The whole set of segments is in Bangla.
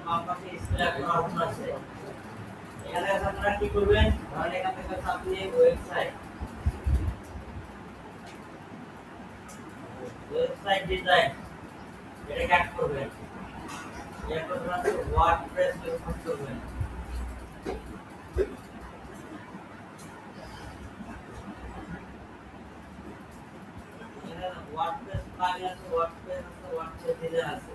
বাম পাশে স্কেল একটা অপশন আছে। এখানে আপনারা কি করবেন, ধরেন এখান থেকে আপনি ওয়েবসাইট ডিজাইন এটা কাট করবেন। এরপর আপনি ওয়ার্ডপ্রেস ইউজ করবেন। এখানে ওয়ার্ডপ্রেস প্লাগইন আছে, ওয়ার্ডপ্রেস আছে, ওয়ার্ডপ্রেস ডিজাইন আছে।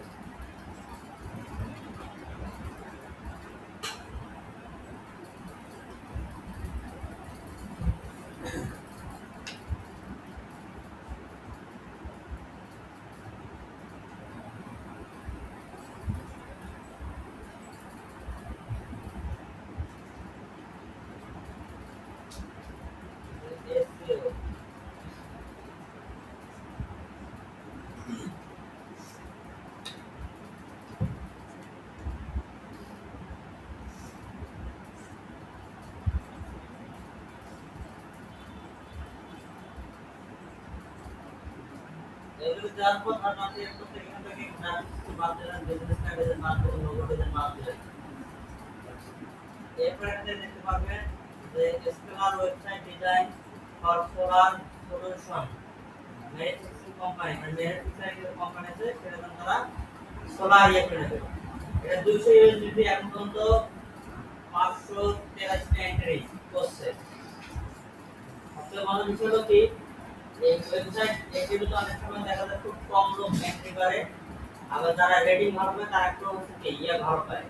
এগুলো যার পর আপনি এখান থেকে বাদ দিলেন, বিজনেস ডিজাইন বাদ দিলেন, লোগো ডিজাইন বাদ দিলেন। এরপর এখানে দেখতে পাবেন যে scalar website design for solar solution merits company, মানে মেরিটস কোম্পানি আছে, সেটা তারা সোলার ইয়ে করে দেবে। এটা 200 ইউএসডি এখন পর্যন্ত 583 এন্ট্রি করছে। সবচেয়ে ভালো বিষয় হলো কি, এই ওয়েবসাইট এগুলো তো অনেক সময় দেখা যায় খুব কম লোক এন্ট্রি করে, আবার যারা রেটিং ভালো পায় তারা একটু হচ্ছে ইয়ে ভালো পায়,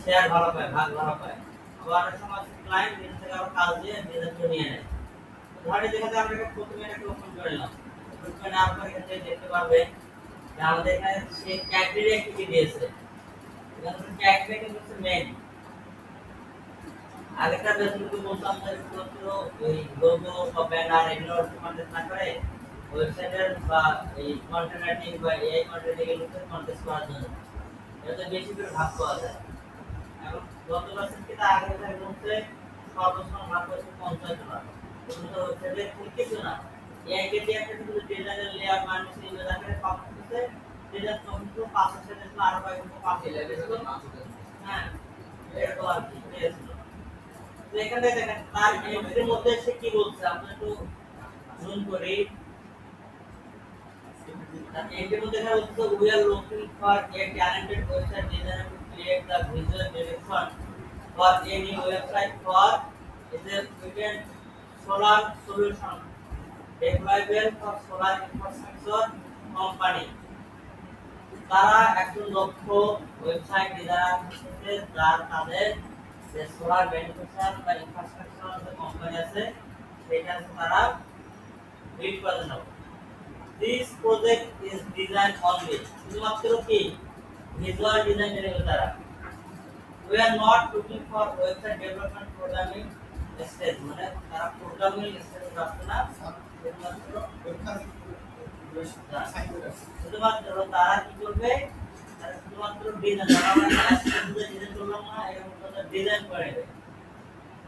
শেয়ার ভালো পায়, ভাগ ভালো পায়। আবার অনেক সময় ক্লায়েন্ট নিজে থেকে আবার কাজ দিয়ে নিজের জন্য নিয়ে নেয়। ধরে দেখা যায় আমরা প্রথমে একটা ওপেন করে নিলাম, ওপেন নেওয়ার পর এখানে দেখতে পারবেন যে আমাদের এখানে সে ক্যাটেগরি কি দিয়েছে। এখানে ক্যাটেগরি কিন্তু মেইন আরেকটা যেহেতু বলতাম যে শুধুমাত্র ওই লোগো বা ব্যানার এগুলো কন্টেস্ট না করে ওয়েবসাইটের বা এই কন্টেন্ট রাইটিং বা এআই কন্টেন্ট এগুলোতে কন্টেস্ট করার জন্য এতে বেশি করে ভাগ পাওয়া যায়। এখন গত বছর থেকে আগে বলতে সর্বোচ্চ ভাগ হচ্ছে 50 জন, কিন্তু ওয়েবসাইটে কিছু না এআই কে দিয়ে একটা শুধু ডিজাইনের লেয়ার মানে সেই লেয়ারে পাপ করতে ডিজাইন কমপ্লিট 5 সেকেন্ড আরো কয়েকটা পাস লাগে ছিল না। হ্যাঁ এটা আর কি পেয়েছিল। তো এখানে দেখেন তার এর মধ্যে সে কি বলছে, আমরা একটু জুম করি। এর মধ্যে দেখা হচ্ছে we are looking for a talented website designer to create the visual direction for any website for is a written solar solution deployable for solar infrastructure company। তারা একজন দক্ষ ওয়েবসাইট ডিজাইনার হিসেবে যার তাদের যে সোলার বেনিফিশিয়াল বা ইনফ্রাস্ট্রাকচার যে কোম্পানি আছে সেটা তারা বিল্ড করে দেন। This project is design only, শুধুমাত্র কি ভিজুয়াল ডিজাইন এর তারা। We are not looking for website development programming stage, মানে তারা প্রোগ্রামিং স্টেজ রাখছে না, শুধুমাত্র তারা কি করবে, তারা শুধুমাত্র ডিজাইন, আমরা ডিজাইন করলাম না, এরকম ডিজাইন করে দেবে।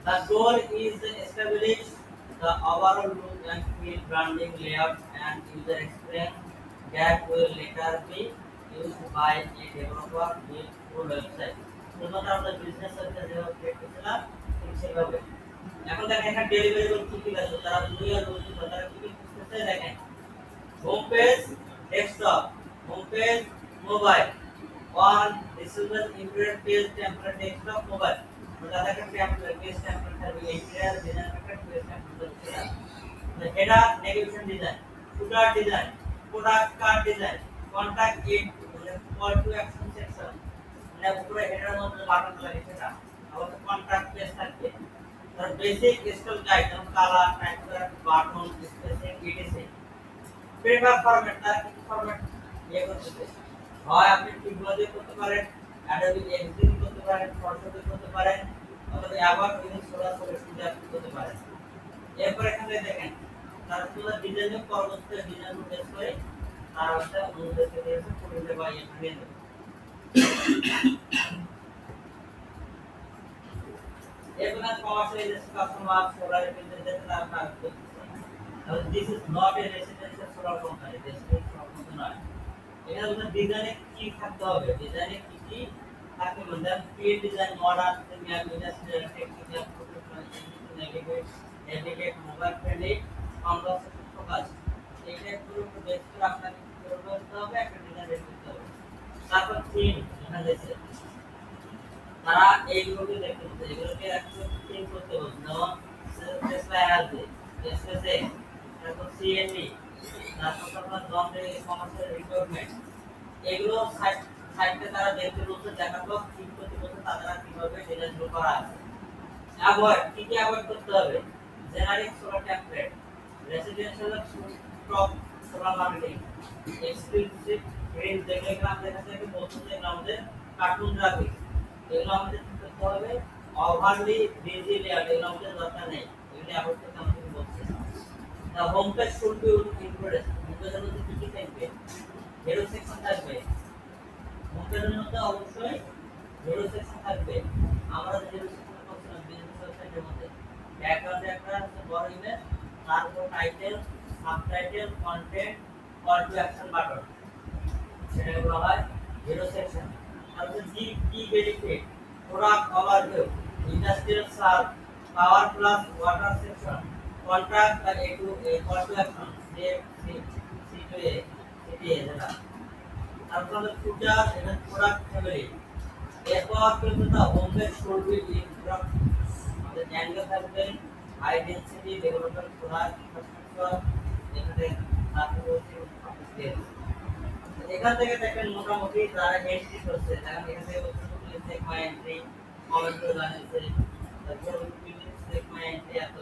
The goal is to establish the overall look and feel, branding, layout, and user experience that will later be used by a developer with full website. শুধুমাত্র আমরা বিজনেস সাইটে যেভাবে ক্রিয়েট করেছিলাম ঠিক সেভাবে। এখন দেখেন এখানে ডেলিভারেবল কি কি আছে, তারা দুইয়ের বলতে তারা কি কি করতে দেখেন। Home page desktop, home page mobile, on receivable improved page template desktop mobile, मतलब का टेम्पलेट पेज टेम्पलेट है इंटीरियर डिजाइन का पेज टेम्पलेट है। Header navigation design, footer design, product card design, contact it मतलब कॉल टू एक्शन सेक्शन, মানে উপরে হেডার মধ্যে বাটন লাগে সেটা, আবার কন্ট্যাক্ট পেজ থাকে, তার বেসিক স্টাইল গাইড যেমন colour, typeface, button, spacing, etc. Prefer format, তার কি ফরম্যাট ইয়ে করতে হয়, আপনি টিপগুলো দিয়ে করতে পারেন, অ্যাডোবি এক্সিট করতে পারেন, ফটোশপে করতে পারেন, অথবা অ্যাবাউট ইউজ সোলার সলিউশন দিয়ে আপনি করতে পারেন। এরপর এখানে দেখেন তার পুরো ডিজাইনের পরবর্তী ডিজাইন উদ্দেশ্য করে তার একটা উদ্দেশ্য দিয়েছে পুরোটা বা এখানে দেব। এরপর কমার্শিয়াল কাস্টমার সোলার বিজনেস তার কাজ করছে। This is not a residential solar company, this is not. এখানে ডিজাইনে কি থাকতে হবে, ডিজাইনে কি কি তাকে বলতে field design modern industrial technical professional navigate mobile friendly conversation focus এই টাইপগুলোর উপর বেস করে আপনাকে কি করতে হবে একটা ডিজাইন রেডি করতে হবে তারপর থিম এখানে দিয়েছে তারা এইগুলোকে দেখতে বলছে এগুলোকে একটু থিম করতে বলছে যেমন টেসলা এনার্জি এসএসএ তারপর সিএনডি তারপর আপনার জনরে কমার্শিয়াল রিকোয়ারমেন্ট এগুলো সাইটে তারা দেখতে বলছে দেখাবো থিম করতে বলছে তারা কিভাবে ডিজাইনগুলো করা আছে অ্যাভয়েড কি কি অ্যাভয়েড করতে হবে generic solar template residential top solar marketing exclusive green যেগুলো আমাদের কাছে বলছে যে আমাদের কার্টুন গ্রাফিক্স এগুলো আমাদের কি করতে হবে ওভারলি বিজি লেআউট এগুলো আমাদের দরকার নেই এগুলো অ্যাভয়েড করতে আমাদের বলছে the home page should be included home পেজের মধ্যে কি কি থাকবে হেরো সেকশন থাকবে হোম পেজের মধ্যে অবশ্যই হেরো সেকশন থাকবে আমরা যে হেরো সেকশন করছিলাম বিজনেস ওয়েবসাইটের মধ্যে ব্যাকগ্রাউন্ডে একটা বড় ইমেজ তারপর title subtitle content call to action button সেটা বলা হয় হেরো সেকশন তারপর কি benefit product overview industrial serve power plus water section contract বা A to call to action C to A এটি যেটা তারপর আমাদের ফুচার এবং প্রোডাক্ট ফ্যামিলি এরপর কিন্তু the home page should be instruct আমাদের অ্যাঙ্গেল থাকবে high density development product infrastructure এখানে তারপর হচ্ছে এখান থেকে দেখেন মোটামুটি যারা এন্ট্রি করছে তারা এখান থেকে বলছে please check my entry comment করে জানিয়েছে তারপর প্লিজ চেক মাই এন্ট্রি এত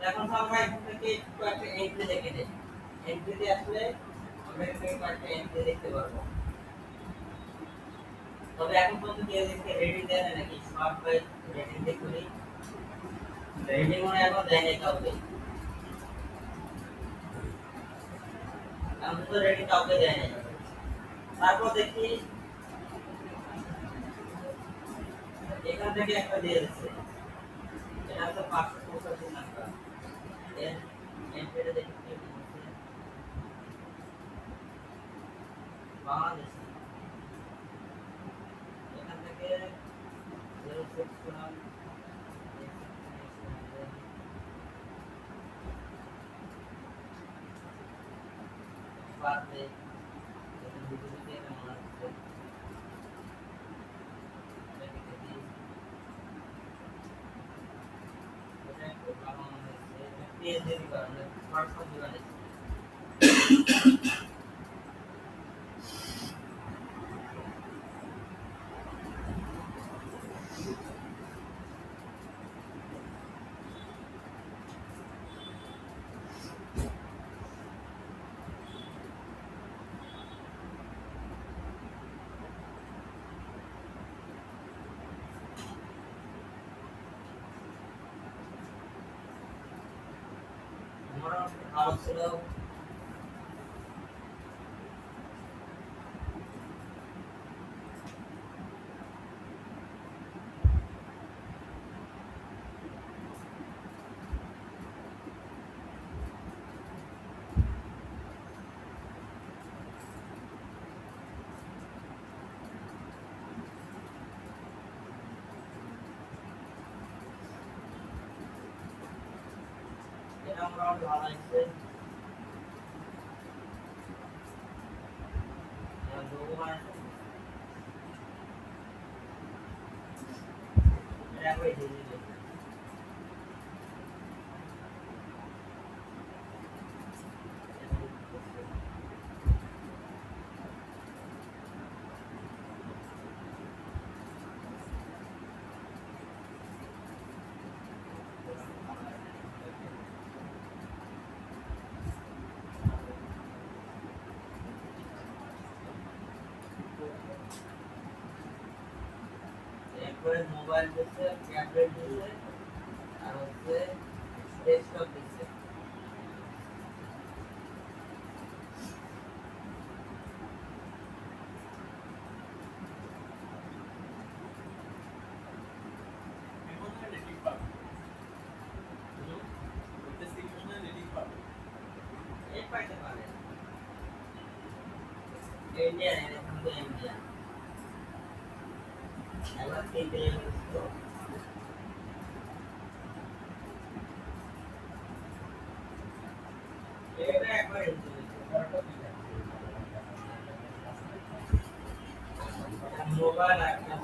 এখন আমরা এখান থেকে কয়েকটা এন্ট্রি দেখে নিই এন্ট্রিতে আসলে আমরা এখান থেকে কয়েকটা এন্ট্রি দেখতে পারবো তবে এখন পর্যন্ত কেউ দেখতে রেটিং দেয় না নাকি স্মার্ট বাই রেটিং দেখুন রেটিং মনে এখন দেয় না কাউকে আমি তো রেটিং কাউকে দেয় না তারপর দেখি এখান থেকে একটা দিয়ে দিচ্ছে এটা হচ্ছে 585 নাম্বার এর এন্ট্রিটা দেখি কি বলছে বাংলাদেশ এখান থেকে 061 বাদে এখানে ভিডিওতে কেমন লাগছে এটা একটু ভালো মনে হচ্ছে এটা পিএইচডি কারণে স্মার্টফোন দিবানে আমরা ভালো ছিল এটা আমরা ভালো আছে আর লোগো বানাইছে এটা একবার দিয়ে দিই এরপরে মোবাইল দিচ্ছে ট্যাবলেট দিচ্ছে আর হচ্ছে ডেস্কটপ দিচ্ছে এই পাইতে পারে ইন্ডিয়ান এখানে তো ইন্ডিয়ান একবার তিনটে লেভেল ছিল। এটা একবার মোবাইল একটা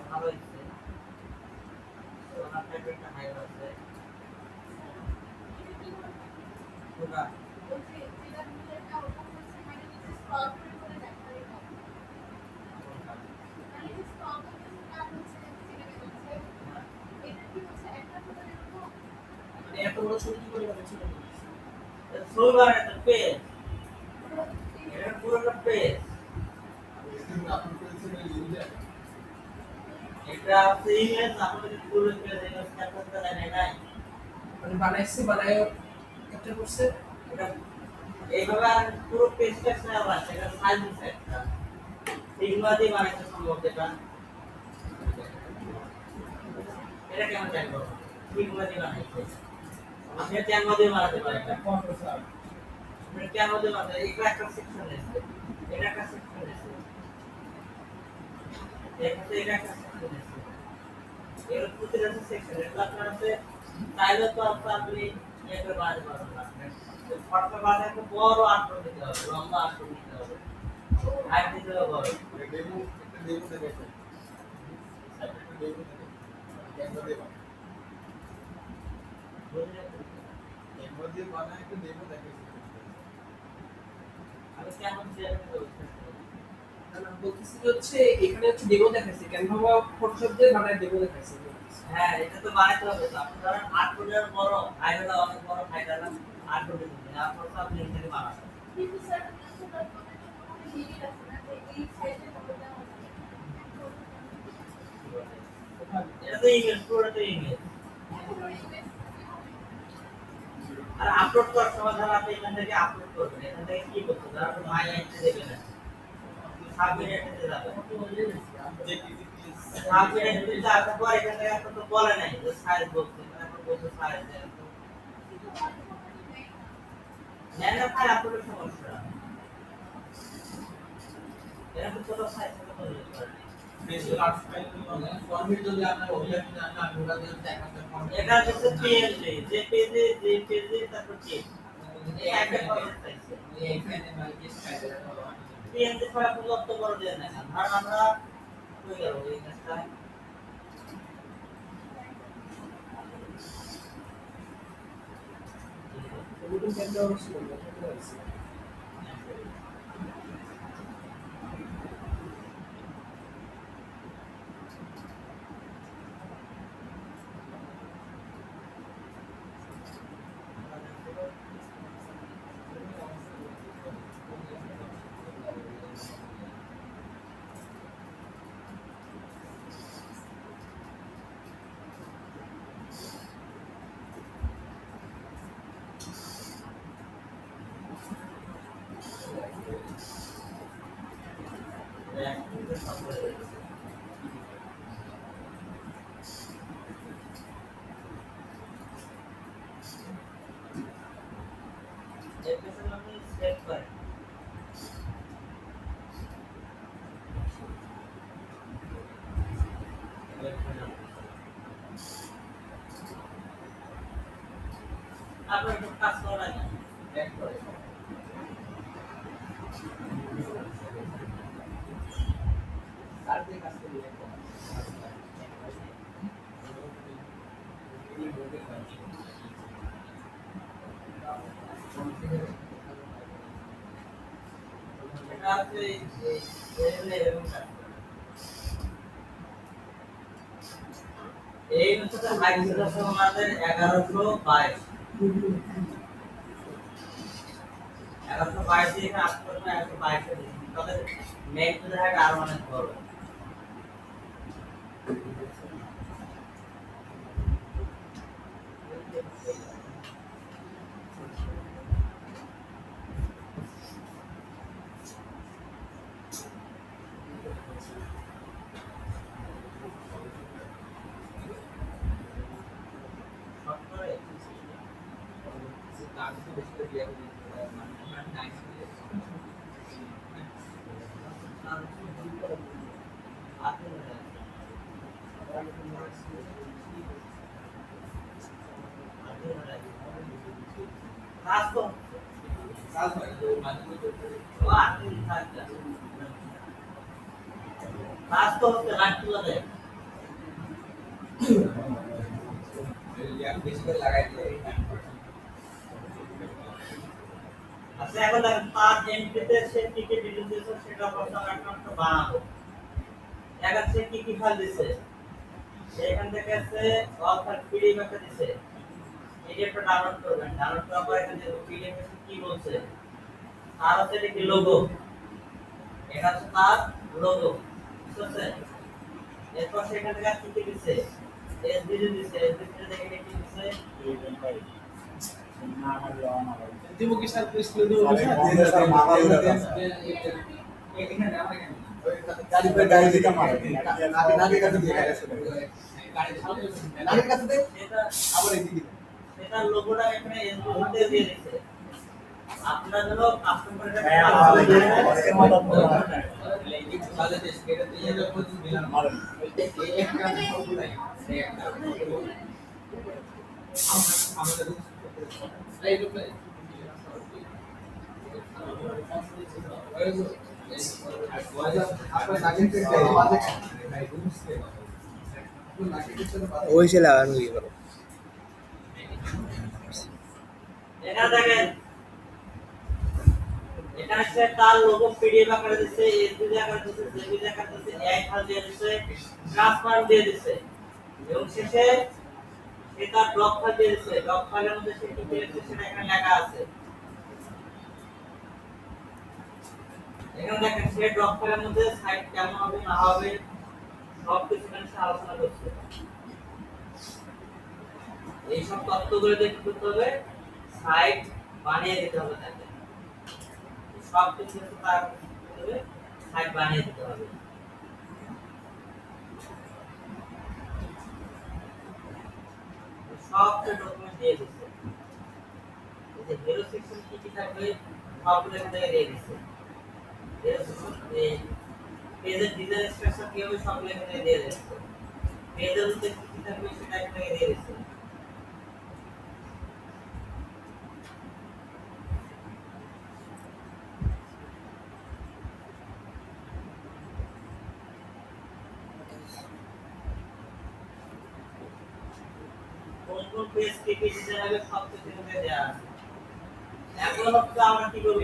ভালো হচ্ছে। সোনার টাইপের একটা হাই আছে। ওটা এত বড় ছবি কি করে বানাচ্ছিল? ছবি বানাতে পেজ, এটা পুরোটা পেজ। এটা হচ্ছে ইমেজ, আপনি যদি পুরো পেজ ইমেজ ক্যাপচার করে নেয় নাই মানে বানাইছে বানায় ক্যাপচার করছে এটা এইভাবে আর পুরো পেজটা নেওয়া আছে। এটা সাইজ দিচ্ছে একটা সিগমা দিয়ে বানাইছে সম্ভবত এটা। এটা কেমন জানবো? সিগমা দিয়ে বানাইছে। আপনি ক্যানভা দিয়ে বানাতে পারেন। আপনি ক্যানভা দিয়ে বানাতে এটা একটা সেকশন আছে। এটা একটা সেকশন আছে। এটা একটা সেকশন আছে। এর প্রতিটা সেকশন এটা আপনার আছে চাইলে তো আপনি একটা বানাতে পারবেন না। ফটো বানাতে একটা বড় আঁচড় দিতে হবে, লম্বা আঁচড় দিতে হবে। হাইট দিতে হবে বড়। ডেমো একটা ডেমো দেখাইছে একটা ডেমো ক্যামেরা দিয়ে বানায় ক্যামেরা দিয়ে বানায় একটা ডেমো দেখাইছে আমি কেমন শেয়ার করতে না বলতেছি যে হচ্ছে এখানে হচ্ছে ডেমো দেখাইছে ক্যানভা বা ফটোশপ দিয়ে বানায় ডেমো দেখাইছে হ্যাঁ এটা তো বানাইতে হবে তো আপনি ধরেন 8 ফুটের বড় ফাইলটা অনেক বড় ফাইলটা 8 ফুটের দিবেন আপনার সব লিংক থেকে বানাবেন কিন্তু স্যার তার কোনো লিমিট আছে না যে এই সাইজে হবে না এটা তো ইমেজ পুরোটা তো ইমেজ আর আপলোড করার সময় ধর আপনি এখান থেকে আপলোড করবেন এখান থেকে কি করতে ধর আপনি মাই আইতে দেবেন না সাবমিট দিতে যাবেন সাবমিট দিতে যাওয়ার পর এখান থেকে আপনি তো বলে নাই যে সাইজ বলতে এখন বলতে সাইজ না ফাইল আপলোডের সমস্যা এরকম ছোট সাইজ করে বেশি লার্জ ফাইল ফরম্যাট যদি আপনার অভিজ্ঞতা জানেন আপনি ওটা দিয়ে দেখাতে ফরম্যাট এটা হচ্ছে পিএনজি যে পেজে তারপর কি এই একটা ফরম্যাট চাইছে এখানে মাইকে সাইডে পিএনজি ছাড়া কোনো অত বড় দেন না ধর আমরা কই গেল এই কাজটা ওগুলো ক্যামেরা অবশ্যই করতে হবে এর পেছনে আপনি সেভ করেন আপনার একটু কাজ করা লাগে ব্যাক করে আর দিয়ে কাজ করি এটা হচ্ছে এরকম কাজ করে। এই হচ্ছে হাইট ছিল আমাদের 1122 1122 দিয়ে আসতে পারবে 122 তাদের মেইন হাইট আর অনেক বড়। আচ্ছা এখন দেখেন পাঁচ এমপিতে সে কি কি ডিটেইলস দিয়েছে সেটা প্রথম অ্যাকাউন্টটা বানাবো। এখন সে কি কি ফাইল দিয়েছে এখান থেকে আছে অল পিডিএফ একটা দিয়েছে পিডিএফটা ডাউনলোড করবেন ডাউনলোড করার পর এখানে পিডিএফ এ কি বলছে আর হচ্ছে এটা কি লোগো এটা হচ্ছে তার লোগো বুঝছেন এরপর সেখান থেকে কি কি দিয়েছে এসডিজি দিয়েছে এসডিজি থেকে কি দিয়েছে দিব কি স্যার প্লিজ করে দিব স্যার মামা এখানে আমার এখানে গাড়ি पे गाड़ी दिखा मारे नाके কাছে দিয়ে গেছে গাড়ি চালাতে নাকের কাছে দে সেটা আবার এদিকে সেটা লোগোটা এখানে এসডিজি দিয়ে দিয়েছে আপনারা যেন কাস্টমারের ওইসে লাগানো কি করো এখানে দেখেন এখানে সে তার লোগো পিডিএফ আকারে দিচ্ছে এসডিজি আকারে দিচ্ছে জেপিজি আকারে দিচ্ছে এক ফাইল দিয়ে দিচ্ছে ট্রান্সফার দিয়ে দিচ্ছে এবং শেষে সে তার ব্লক ফাইল দিয়ে দিচ্ছে ব্লক ফাইলের মধ্যে সে কি দিয়েছে সেটা এখানে লেখা আছে এখানে দেখেন সে ব্লক ফাইলের মধ্যে সাইট কেমন হবে না হবে সব কিছু এখানে সে আলোচনা করছে এই সব তথ্যগুলো দেখতে করতে হবে সাইট বানিয়ে দিতে হবে তাকে সব কিছু তার হবে সাইট বানিয়ে দিতে হবে সব ডকুমেন্ট দিয়ে দিচ্ছে এই যে হেরো সেকশন কি কি থাকবে সবগুলো এখান থেকে দিয়ে দিচ্ছে হেরো সেকশন এই পেজের ডিজাইন স্ট্রাকচার কি হবে সবগুলো এখান থেকে দিয়ে দিচ্ছে পেজের মধ্যে কি কি থাকবে সেটা এখান থেকে দিয়ে দিচ্ছে কোন পেজ কি কি ডিজাইন হবে সব কিছু এখানে দেয়া আছে এখন হচ্ছে আমরা কি করব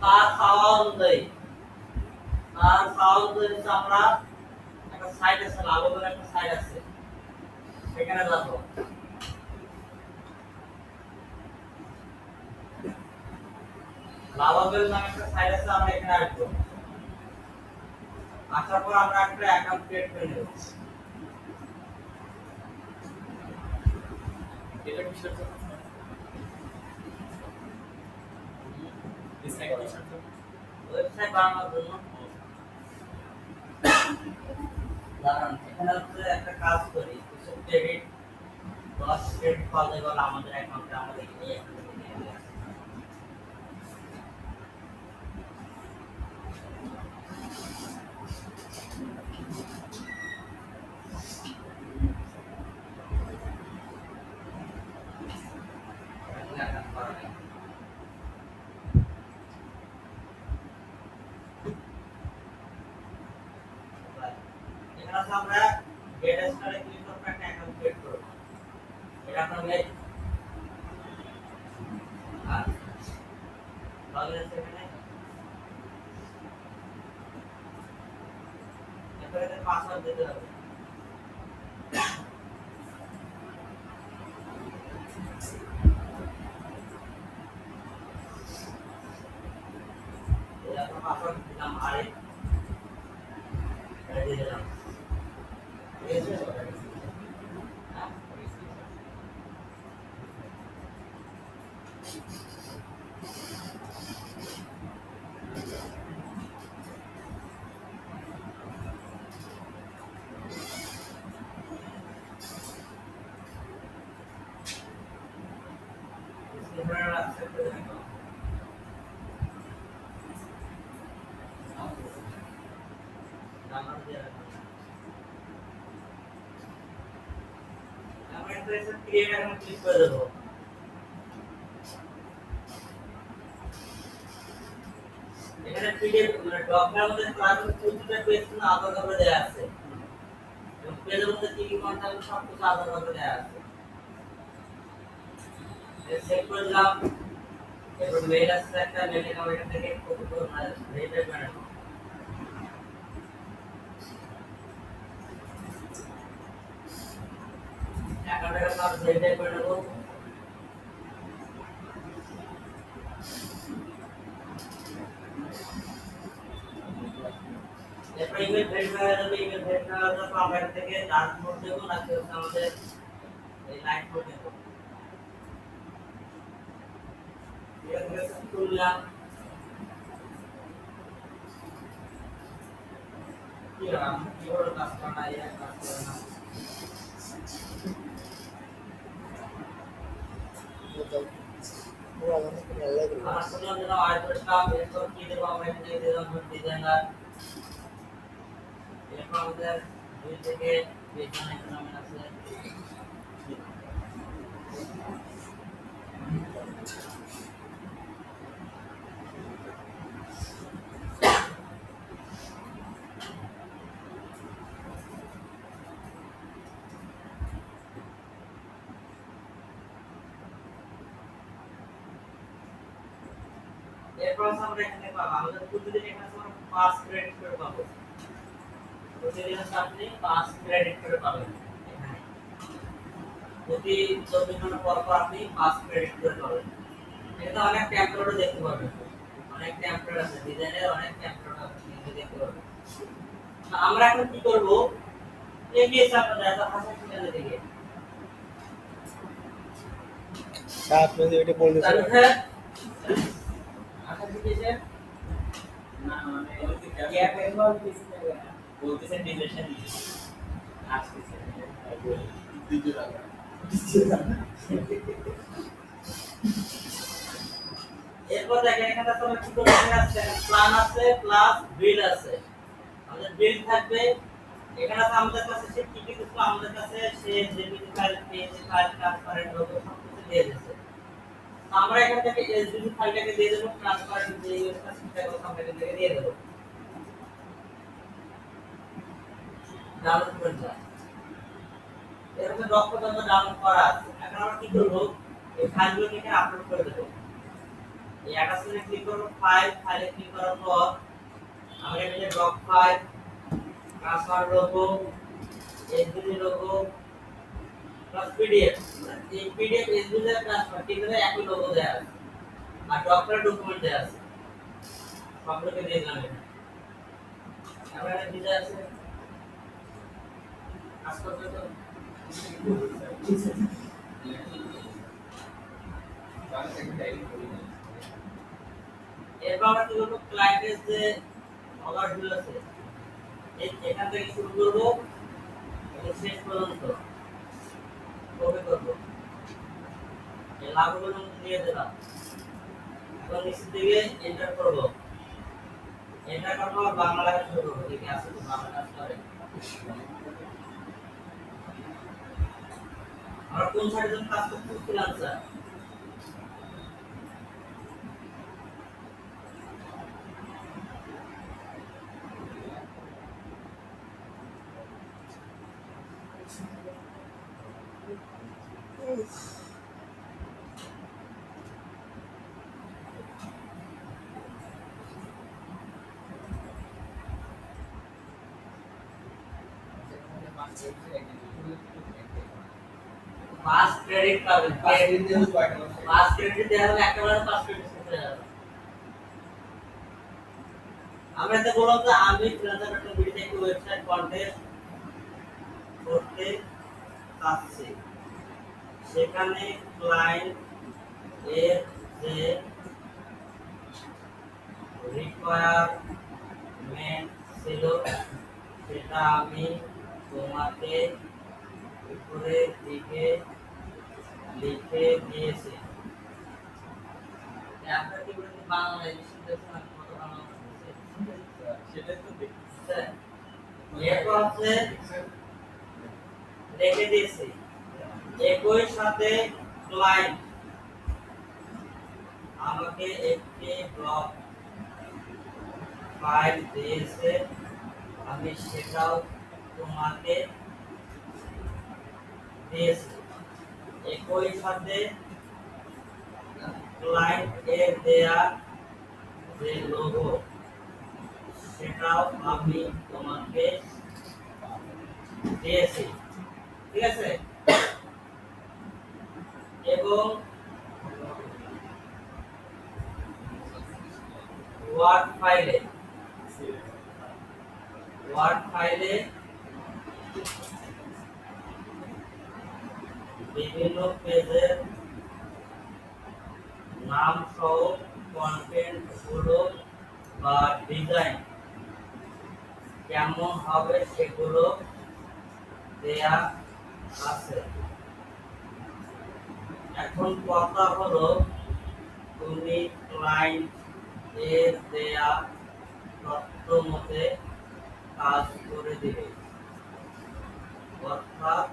তার চাওয়া অনুযায়ী আমরা একটা সাইট আছে লাভবের একটা সাইট আছে সেখানে যাব লাভবের নামে একটা সাইট আছে আমরা এখানে আসবো আসার পর আমরা একটা অ্যাকাউন্ট ক্রিয়েট করে নেব এটা কি স্যার ওয়েবসাইট বানানোর জন্য দাঁড়ান এখানে হচ্ছে একটা কাজ করি কিছু ক্রেডিট 10 ক্রেডিট পাওয়া যাবে আমাদের অ্যাকাউন্টে আমাদের এই অ্যাকাউন্টে নিয়ে আসে আমরা গেট স্টারে ক্লিক করে একটা অ্যাকাউন্ট ক্রিয়েট করব এটা আপনার মেইল আর লগইন আছে এখানে আপনাকে পাসওয়ার্ড দিতে হবে। এই আপনার পাসওয়ার্ড দিলাম আরেক এটা দিয়ে দিলাম। ঠিক আছে? হ্যাঁ? স্ক্রিনার accept করে দিলাম। ডাউনলোড দিয়ে রাখলাম। আমরা এসে ক্রিয়েট এখন ক্লিক করে দেবো। এখানে পিডিএফ মানে ডকুমেন্টের মধ্যে ক্লাস প্রতিটা পেজ কিন্তু আলাদা করে দেয়া আছে এবং পেজের মধ্যে কি কি কন্টেন্ট সব কিছু আলাদা করে দেয়া আছে। সেভ করে দিলাম। এরপর মেইল আসছে একটা মেইল অ্যাকাউন্ট এখান থেকে কপি করে ভেরিফাই করে নেব। অ্যাকাউন্টের নাম ভেরিফাই করে নেব। এরপর ইমেল ভেরিফাই হয়ে যাবে। ইমেল ভেরিফাই হওয়ার পর আমরা এখান থেকে ডার্ক মোড দেবো নাকি হচ্ছে আমাদের এই লাইট মোড দেবো। এখান থেকে তুললাম। কি রাম কিবোর্ড কাজ করে না এর কাজ করে না। আমার শুনলাম যেন আইড্রেসটা এরপর কি দেবো আমরা এখান থেকে দিলাম ডিজাইনার। এরপর আমাদের দুই থেকে ডিজাইন ইকোনমি আছে। এরপর আমরা এখানে পাবো আমাদের প্রতিদিন এখানে আমরা 5 ক্রেডিট করে পাবো। প্রতিদিন আপনি 5 ক্রেডিট করে পাবেন এখানে। প্রতি 24 ঘন্টা পর পর আপনি 5 ক্রেডিট করে পাবেন। এখানে অনেক টেমপ্লেটও দেখতে পাবেন। অনেক টেমপ্লেট আছে ডিজাইনের অনেক টেমপ্লেট আপনি দেখতে পাবেন। আমরা এখন কি করব এমবিএস আপনাদের এত ভাষা শিখালে দেখে আপনি যে এটা বলতেছেন তাহলে আশা শিখেছেন না মানে গ্যাপ এনভাল কিছু বলতেছেন ডিজাইন আসছে দ্বিতীয় টাকা এরপর দেখেন এখানে আমরা কি করতে আছে প্ল্যান আছে প্লাস বিল আছে। আমাদের বিল থাকবে এখানে আছে আমাদের কাছে সে কি কি কিছু আমাদের কাছে সে JPG file PNG file transparent logo সব কিছু দিয়ে দিয়েছে। আমরা এখান থেকে এসডিজি ফাইলটাকে দিয়ে দেব ট্রান্সপারেন্ট যে ইউএসটা সেটাকে আমরা এখান থেকে দিয়ে দেব। ডাউনলোড করে দাও। এরকম ডকুমেন্ট ডাউনলোড করা আছে। এখন আমরা কি করব এই ফাইলগুলোকে এখানে আপলোড করে দেব। এই অ্যাটাচমেন্টে ক্লিক করব ফাইলে ক্লিক করার পর আমরা এখানে doc file transfer logo SDG logo plus PDF এই পিডিএফ এসডিজি ট্রান্সফার তিনটাতে একই লোগো দেয়া আছে আর ডক্টর ডকুমেন্ট দেয়া আছে সবগুলোকে দিয়ে দিলাম এখানে। আমরা এখানে দিতে আছে কাজ করতে তো তাহলে একটা ডাইরি করি না এরপর আমরা কি করবো ক্লায়েন্টের যে ওভারভিউ আছে এখান থেকে শুরু করবো শেষ পর্যন্ত কপি করবো। এই লাভগুলো দিয়ে দিলাম। এখন নিচের দিকে এন্টার করবো। এন্টার করার পর বাংলা লেখা শুরু করবো। দেখি আছে তো বাংলা কাজ করে। আমরা কোন সাইডের জন্য কাজ করতে ফ্রিল্যান্সার পাস ক্রেডিট পাবেন। পাঁচ দিন দিয়ে হচ্ছে কয়টা মাস? পাস ক্রেডিট দেওয়া হবে একেবারে 5 ক্রেডিট শেষ হয়ে যাবে। আমরা তো বললাম যে আমি ফ্রিল্যান্সার ডট কম বিডি একটি ওয়েবসাইট কন্টেস্ট করতে চাচ্ছি, সেখানে ক্লায়েন্ট এর যে রিকোয়ারমেন্ট ছিল সেটা আমি তোমাকে উপরের দিকে লিখে দিয়েছি। আপনার কি বলেন বাংলা শিখতেছেন না কত বাংলা শিখতেছেন? সেটাই তো দেখছি। স্যার এরপর হচ্ছে রেখে দিয়েছি। একই সাথে ক্লায়েন্ট আমাকে একটি ব্লগ ফাইল দিয়েছে, আমি সেটাও তোমাকে দিয়েছি। একই সাথে ক্লায়েন্ট এর দেয়া যে লোগো সেটাও আমি তোমাকে দিয়েছি, ঠিক আছে? এবং ওয়ার্ড ফাইলে বিভিন্ন পেজের নাম সহ কন্টেন্ট গুলো বা ডিজাইন কেমন হবে সেগুলো দেয়া আছে। এখন কথা হলো তুমি ক্লায়েন্ট এর দেয়া তথ্য মতে কাজ করে দিবে, অর্থাৎ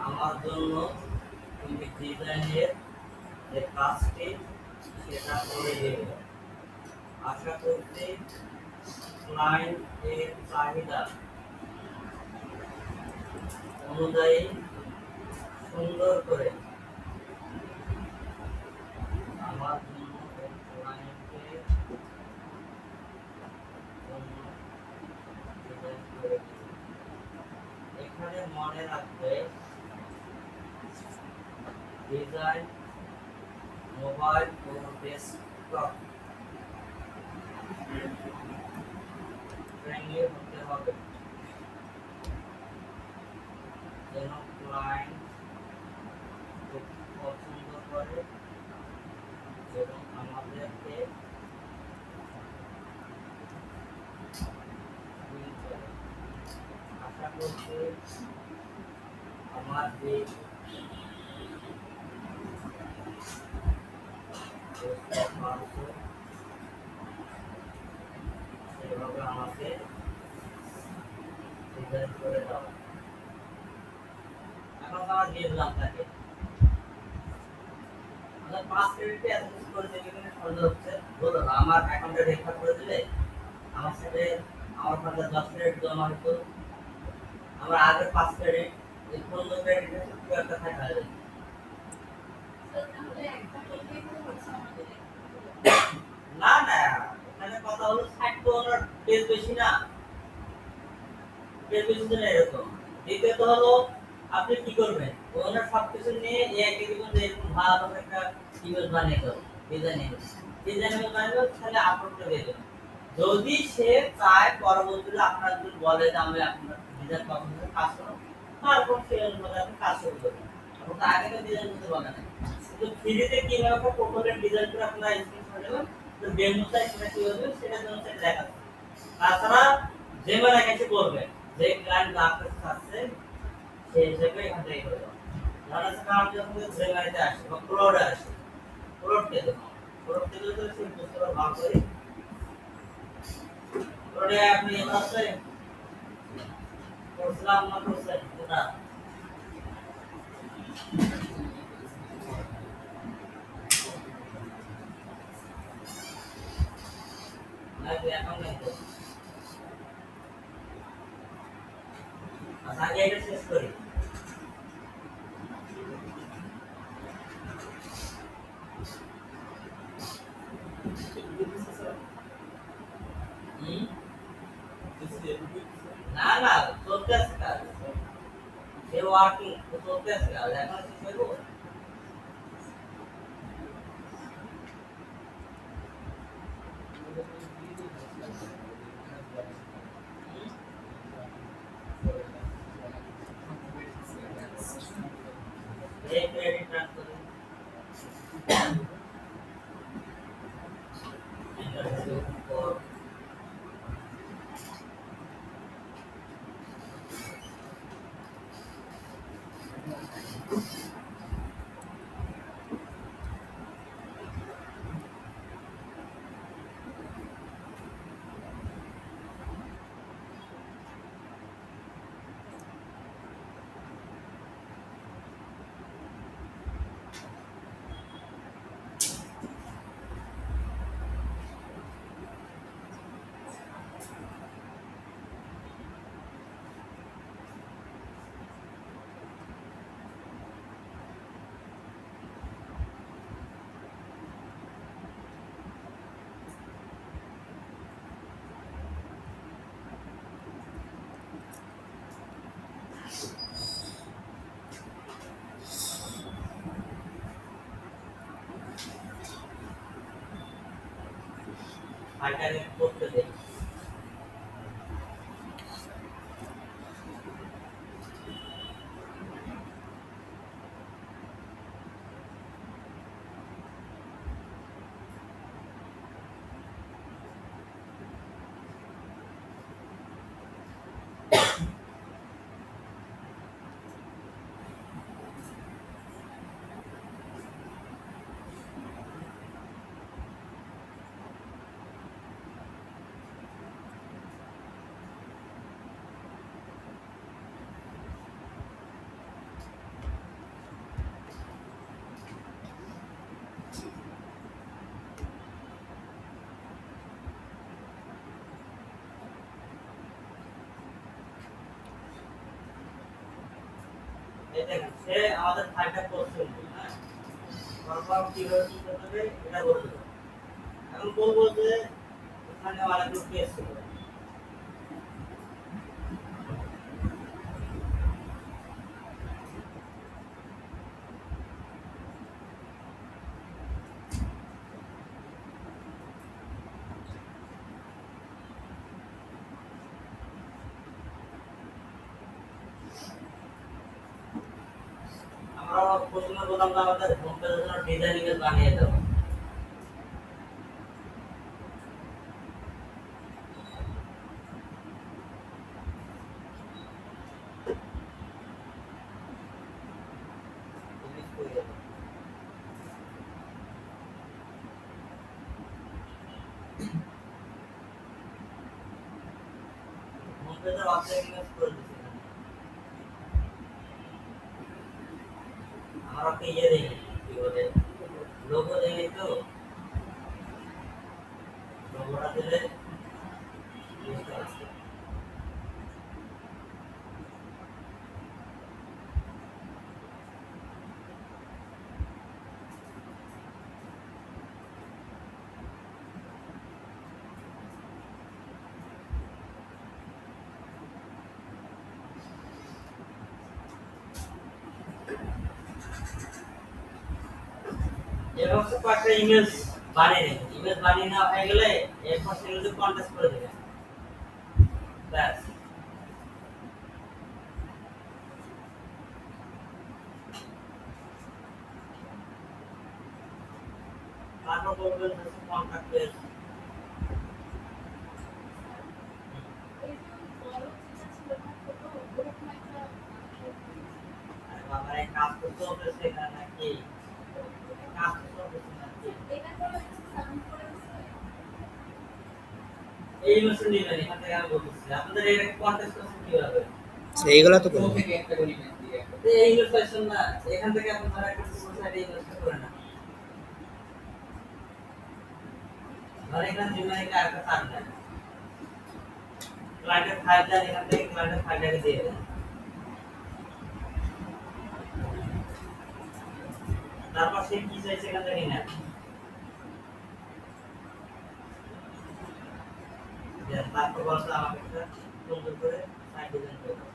আমার জন্য তুমি ডিজাইনের যে কাজটি সেটা করে দেবে। আশা করছি ক্লায়েন্ট এর চাহিদা অনুযায়ী সুন্দর করে আমার জন্য ক্লায়েন্টের জন্য ডিজাইন করে দিবে। এখানে মনে রাখবে ডিজাইন মোবাইল ও ডেস্কটপ ফ্রেন্ডলি হতে হবে যেন ক্লায়েন্ট খুব পছন্দ করে এবং আমাদেরকে দিন চলে। আশা করছি আমার যে সেভাবে আমাকে ডিজাইন করে দাও। এখন তো আমার দিয়ে দিলাম তাকে। আমরা 5 ক্রেডিটে এত কিছু করে দিলে এখানে সন্দেহ হচ্ছে। বলো আমার অ্যাকাউন্টে রেফার করে দিলে আমার সাথে আমার কাছে 10 ক্রেডিট জমা হতো। আমরা আগে 5 ক্রেডিট এই 15 ক্রেডিট কি একটা থাকা যায়। তাহলে একটা করলেই তো হচ্ছে আমাদের না না, এখানে কথা হলো 60 তো ওনার পেজ বেশি না, পেজ বেশি না এরকম। দ্বিতীয়ত হলো আপনি কি করবেন, ওনার সবকিছু নিয়ে একই দিবেন যে এরকম ভালো একটা ইমেজ বানিয়ে দাও, ডিজাইন বানিয়ে দাও, তাহলে আপলোড করে দিয়ে দেবেন। যদি সে চায় পরবর্তীতে আপনার যদি বলে যে আমি আপনার ডিজাইন পছন্দ কাজ করো, তারপর সে অনুযায়ী আপনি কাজ শুরু করবেন। এখন তো আগে তো ডিজাইন করতে বলে না, কিন্তু ফ্রিতে কিভাবে একটা প্রোটোটাইপ ডিজাইন করে আপনারা স্ক্রিনশট নেবেন, তো ডেমোটা সেটা কি হবে সেটার জন্য সেটা দেখাচ্ছে। তাছাড়া যে মানে কাছে করবে যে ক্লায়েন্ট আপনার কাছে সেই হিসেবে এখান থেকে করে দাও। ধরেন কারণ যখন যে মানেতে আসে বা ক্লোডে আসে, ক্লোডকে দেবো, ক্লোডকে দিলে তো সেই পুস্তকটা ভাগ করে ক্লোডে আপনি আছে করছিলাম না করছেন ওটা না যে এখন নাই তো। আগে এটা শেষ করি। না না চলতে আছে কাজ। ওয়ার্কিং চলতেছে আর এখন কি করব এই ক্রেডিট ট্রান্সফার ফাইটারে করতে দেই এই দেখেন সে আমাদের ফাইলটা করছে হ্যাঁ তারপর কিভাবে কি করতে হবে এটা বলে দেব এখন বলবো যে এখানে অনেকগুলো কেস ছিল আমরা প্রথমে বললাম যে আমাদের হোম পেজের জন্য ডিজাইনিং এর বানিয়ে দেব হোম পেজের অবজেক্ট ইমেজ করে দিচ্ছি আমরা কি ইয়ে দেই কি বলে লোগো দেই তো লোগোটা দিলে বুঝতে পারছি এরকম কয়েকটা ইমেজ বানিয়ে নেবেন ইমেজ বানিয়ে নেওয়া হয়ে গেলে এরপর সেগুলো কন্টেস্ট করে দেবেন ব্যাস তারপর বলবেন কন্ট্যাক্ট পেজ এই যে বড় যেটা ছিল না ছোট ওরকম একটা আর বাবা এই কাজ করতে হবে সেখানে নাকি কাজ করতে হবে নাকি এটা তো সাউন্ড করে দিচ্ছে এই ইমেজ নিবেন এখান থেকে আমি বলতেছি আপনাদের এই কন্টেস্ট করতে কি হবে এইগুলো তো তো করবো থেকে একটা করে ইমেজ দিয়ে একটা এই ইমেজ পাইছেন না এখান থেকে আপনারা একটা পুরো সাইডে ইমেজটা করে না ধরেন এখানে জিমেইলে আরেকটা তার দেন ক্লায়েন্টের ফাইল দেন এখান থেকে ক্লায়েন্টের ফাইলটাকে দিয়ে দেন তারপর সে কি চাইছে এখান থেকে নেন তারপর বলতে আমাকে একটা সুন্দর করে সাইড ডিজাইন করে দাও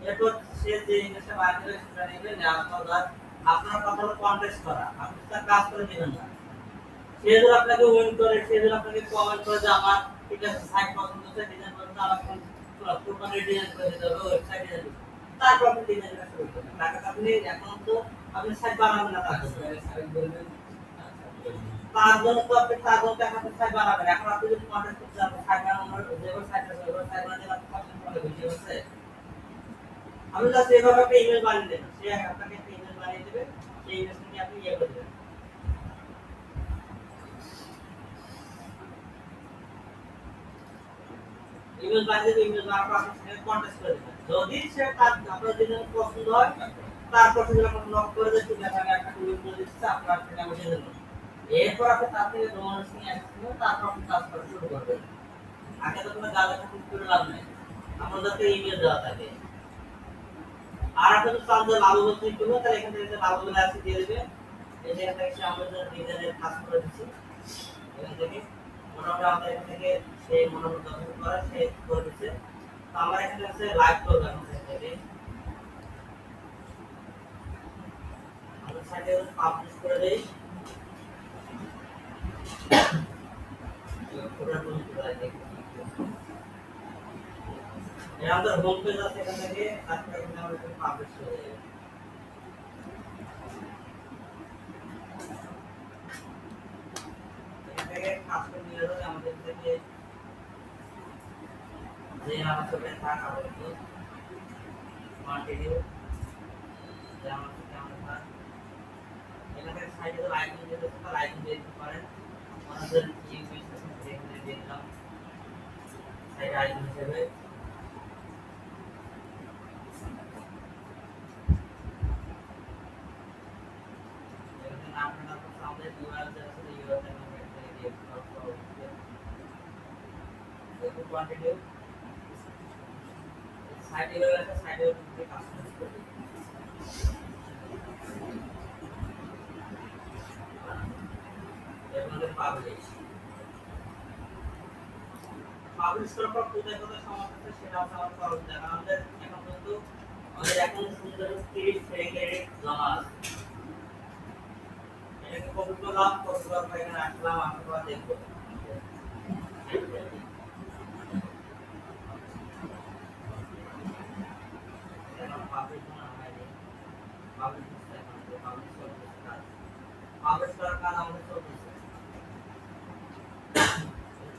এরপর সে যে ইংলিশটা বার করে সেটা নেবে, নেওয়ার পর আপনার কথা হলো কন্টেস্ট করা, আপনি তার কাজ করে দিবেন না। সে যদি আপনাকে উইন করে, সে যদি আপনাকে কমেন্ট করে যে আমার ঠিক আছে সাইট পছন্দ হচ্ছে, ডিজাইন পছন্দ, আমাকে পুরোপুরি ডিজাইন করে দিতে হবে, ওয়েবসাইট ডিজাইন, তারপর আপনি ডিজাইনটা শুরু করবেন। টাকা আপনি এখন তো আপনি সাইট বানাবেন না, তার জন্য তার জন্য তো আপনি তার জন্য এখন সাইট বানাবেন। এখন আপনি যদি কন্টেস্ট করতে চান সাইট বানানোর যে ওয়েবসাইট আছে, ওয়েবসাইট বানাতে আপনি কত টাকা বেশি হচ্ছে, আপনি জাস্ট এভাবে একটা ইমেল বানিয়ে দেবেন, সে আপনাকে একটা ইমেল বানিয়ে দেবে, সেই ইমেলটা নিয়ে আপনি ইয়ে করে দেবেন। ইমেল বানিয়ে দেবে, ইমেল বানানোর পর আপনি সেখানে কন্টেস্ট করে দেবেন। যদি সে তার আপনার যদি পছন্দ হয়, তারপর সে যখন নক করে দেয়, ঠিক আছে আমি একটা টুইট করে দিচ্ছি, আপনার সেটা আমি দিয়ে দেবো। এরপর আপনি তার থেকে ডোমেইন নিয়ে আসবেন, তারপর আপনি কাজ করা শুরু করবেন। আগে তো কোনো গালাগালি টুইট করে লাভ নেই, আপনাদেরকে ইমেল দেওয়া থাকে। আর আপনি যদি চান যে লাভবান ক্লিক করবেন, তাহলে এখান থেকে লাভবান আছে দিয়ে দেবে। এই জায়গা থেকে সে আমাদের ডিজাইনের কাজ করে দিচ্ছে, এখান থেকে মোটামুটি আমাদের এখান থেকে সেই মোটামুটি যখন করে সে করে দিচ্ছে। তো আমরা এখানে হচ্ছে লাইভ করবো এখন থেকে আমাদের সাইটে পাবলিশ করে দেই। এটা আমাদের হোম পেজ আছে, এখান থেকে তারপরে এখানে আমরা পাবলিশ করে দেব। এখান থেকে কাজ করে নিয়ে যাবে আমাদের থেকে যে আমার সাথে থাকা হতো কন্টিনিউ যে আমার সাথে আমরা থাক এখানে সাইডে তো আইকন দিতে হবে, তার আইকন দিয়ে দিতে পারেন। আমাদের ইউএস আছে এখানে দিয়ে দিলাম সাইডে আইকন হিসেবে। এখানে নামটা আমাদের ইউআরএল আছে, ইউআরএল আমরা এখানে দিয়ে দিতে কন্টিনিউ সাইডে আছে, সাইডে উপরে কাস্টমাইজ করব। এরপরে পাবলিশ করার পর কোথায় কোথায় সমস্যা আছে সেটা আমার করব। দেখা আমাদের এখন পর্যন্ত আমাদের এখন সুন্দর 30 ক্রেডিট জমা আছে। এটাকে কপি করলাম, কপি করার পর এখানে আসলাম, আসার পর দেখবো পাবলিশ করার কাজ আমাদের চলতেছে।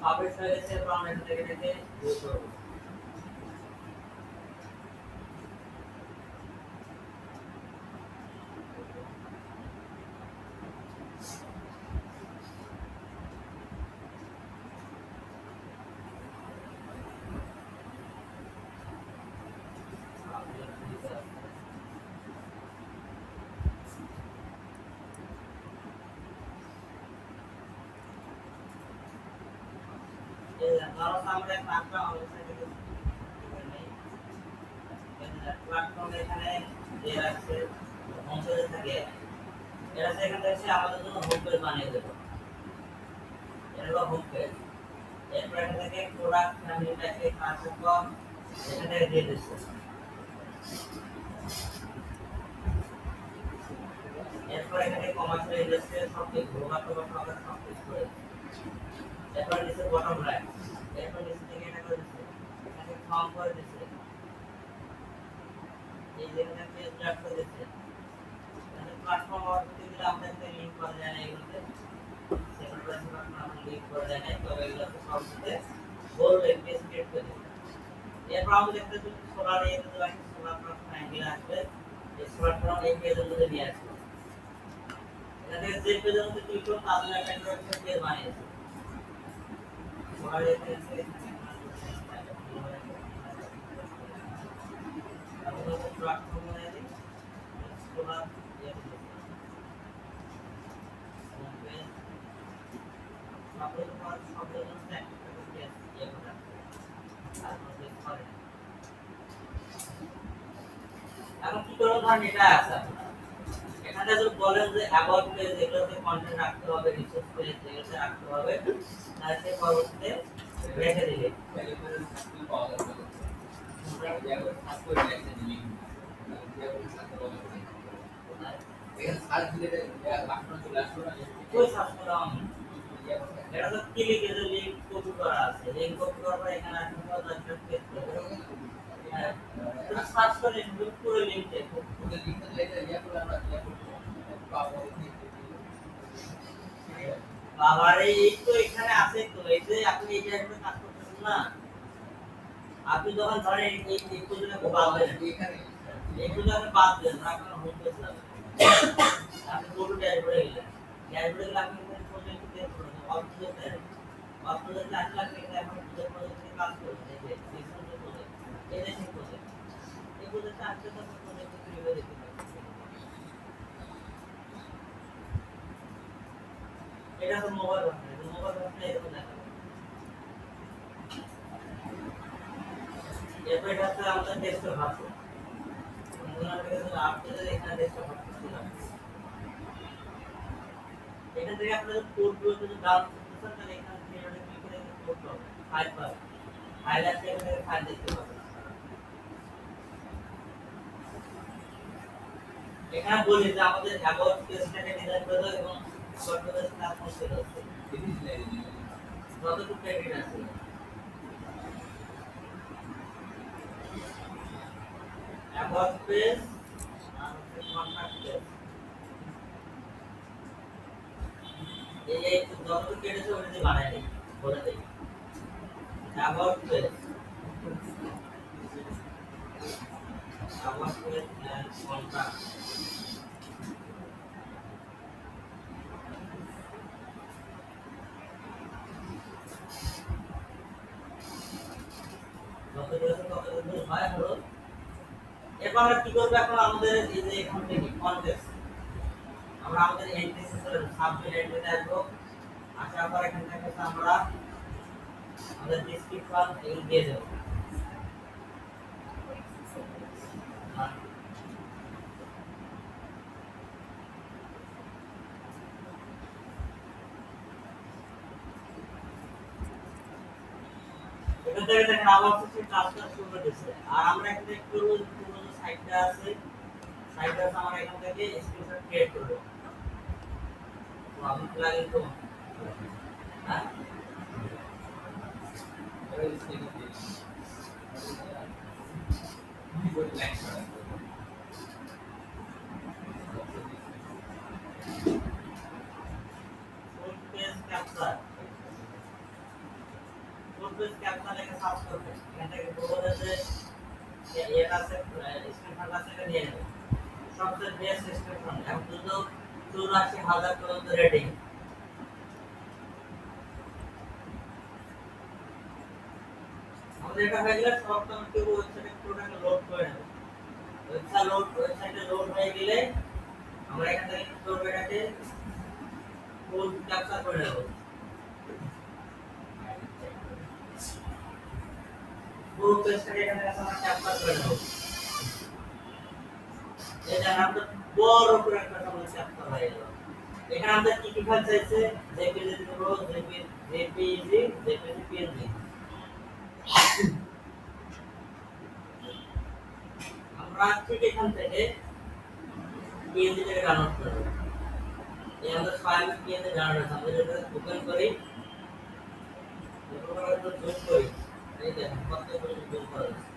পাবলিশ হয়ে গেছে, এরপর আমরা এখান থেকে এটাকে ভিউ করবো। আমরা একটা আমাদের সাইটে প্ল্যাটফর্মে এখানে দিয়ে রাখছে হোম পেজে থাকে, এরা সেখান থেকে আমাদের জন্য হোম পেজ বানিয়ে দেবে। এটা হলো হোম পেজ। এরপর এখান থেকে প্রোডাক্ট ফ্যামিলিটাকে কার্যক্রম এখান থেকে দিয়ে দিচ্ছে। এরপর এখানে কমার্শিয়াল ইন্ডাস্ট্রিয়াল সব কিছু ভোগাত্ম সবার সব কিছু করে। এরপর নিচে বটম রাইট, এরপর নিচে থেকে এটা করে দিচ্ছে, এটাকে ফর্ম করে দিচ্ছে, এই যেখানে পেজ ড্রাফট করে দিচ্ছে। এখানে প্ল্যাটফর্ম অর্থে দিলে আমরা একটা লিংক করে দেয় না, এগুলোতে সেখানে প্ল্যাটফর্ম আমরা লিংক করে দেয় না, তবে এগুলোতে সবকিছুতে বলবে পেজ ক্রিয়েট করে দিচ্ছে। এরপর আমরা দেখতে পাচ্ছি সোলার এই যে আছে সোলার প্লাস ট্রায়াঙ্গেল আসবে, এই সোলার প্লাস এই পেজের মধ্যে নিয়ে আসবে। এখানে যে পেজের মধ্যে ক্লিক করব তার জন্য একটা পেজ বানিয়েছে। সোলার এই পেজে আমরা প্ল্যাটফর্ম বানিয়ে দিই সোলার এখন কি করব ধরেন এটা আছে এখানে যদি বলেন যে অ্যাবাউট পেজ এগুলোতে কন্টেন্ট রাখতে হবে, রিসোর্স পেজ এগুলোতে রাখতে হবে, তাহলে সে পরবর্তীতে রেখে দিলে আমরা ইয়া করে কাজ করে একটা জিনিস ইয়া করে কাজ করে এখানে সার্চ দিলে বাটন চলে আসলো না কই সার্চ করা আমি ইয়া করে এটা তো ক্লিক এর লিংক কপি করা আছে লিংক কপি করার পর এখানে আসলে দরকার পেস্ট করব হ্যাঁ তো সার্চ করে পুরো লিংক দেখো ওদের লিখতে লেখা ইয়া করে আমরা ইয়া করতে পাবো বাবারে এই তো এখানে আছে তো এই যে আপনি এই জায়গায় কাজ করতেছেন না আপনি যখন ধরেন এই পর্যন্ত বাদ দেন এখানে এই পর্যন্ত আপনি বাদ দেন আপনার হোম পেজ যাবে আপনি গোটু ড্যাশবোর্ডে গেলেন ড্যাশবোর্ডে গেলে আপনি এখানে পর্যন্ত ক্লিক করবেন অপশন দেন অপশন দেন আসলে আপনি এখানে এখন পুরো প্রজেক্টে কাজ করবেন এই যে সিস্টেম প্রজেক্ট এই যে প্রজেক্ট এই প্রজেক্টে আসলে তো আপনি প্রজেক্টে কিভাবে দেখতে পাবেন এটা তো মোবাইল ভাষা এটা মোবাইল ভাষা এরকম দেখাবে এরপর এটা হচ্ছে আমাদের ডেস্কটপ ভাষা আপনাদের এখানে ডেস্কটপ ভাষা দিলাম এটা থেকে আপনাদের কোডগুলো যদি ডাউনলোড করতে চান তাহলে এখানে থেকে ক্লিক করে কোড পাবেন ফাইল পাবেন ফাইল আছে এখানে ফাইল দেখতে পাবেন এখানে বলি যে আমাদের অ্যাবাউট পেজটাকে ডিজাইন করে দাও এবং সফটওয়্যার কাজ করতে দাও যতটুকু ক্রেডিট আছে about page and contact page এই যত কেটেছে ওটা দিয়ে বানাই দেই বলে দেই about page and contact যত কেটেছে তত হয় হলো এরপর আমরা কি করব এখন আমাদের এই যে এখান থেকে কনটেক্সট আমরা আমাদের এন্ট্রিতে সাবজেক্ট এন্ট্রিতে আসবো আসার পর এখান থেকে আমরা আমাদের ডেসক্রিপশন এগুলো দিয়ে দেব এখান থেকে দেখেন আবার হচ্ছে কাজটা শুরু করে দিয়েছে আর আমরা এখান থেকে পুরো যে সাইটটা আছে সাইটটা আমরা এখান থেকে স্ক্রিনশট ক্রিয়েট করব তো আমি প্লাগইন তো হ্যাঁ full page capture full page capture লেখা সার্চ করবে এখান থেকে বলবে যে এটা আছে স্ক্রিনশট আছে এটা নিয়ে নেবে সবচেয়ে বেস্ট স্ক্রিনশট এখন পর্যন্ত 84,000 পর্যন্ত রেটিং আমাদের এটা হয়ে গেলে সবটা আমি কেবল ওয়েবসাইটে পুরোটাকে লোড করে নেব ওয়েবসাইটে লোড হয়ে গেলে আমরা এখান থেকে কি করব এটাকে ফুল ক্যাপচার করে নেব পুরো পেজটাকে এখান থেকে আমরা ক্যাপচার করে নেব এই যে আমরা বড় করে একটা আমরা ক্যাপচার হয়ে গেল এখানে আমাদের কি কি ফাইল চাইছে জেপিজি দিব জেপিজি পিএনজি আমরা ঠিক এখান থেকে পিএনজি থেকে ডাউনলোড করব এই আমাদের ফাইল পিএনজি ডাউনলোড আছে আমরা এটা ওপেন করি ওপেন করার পর জুম করি এই দেখেন কত করে জুম করা আছে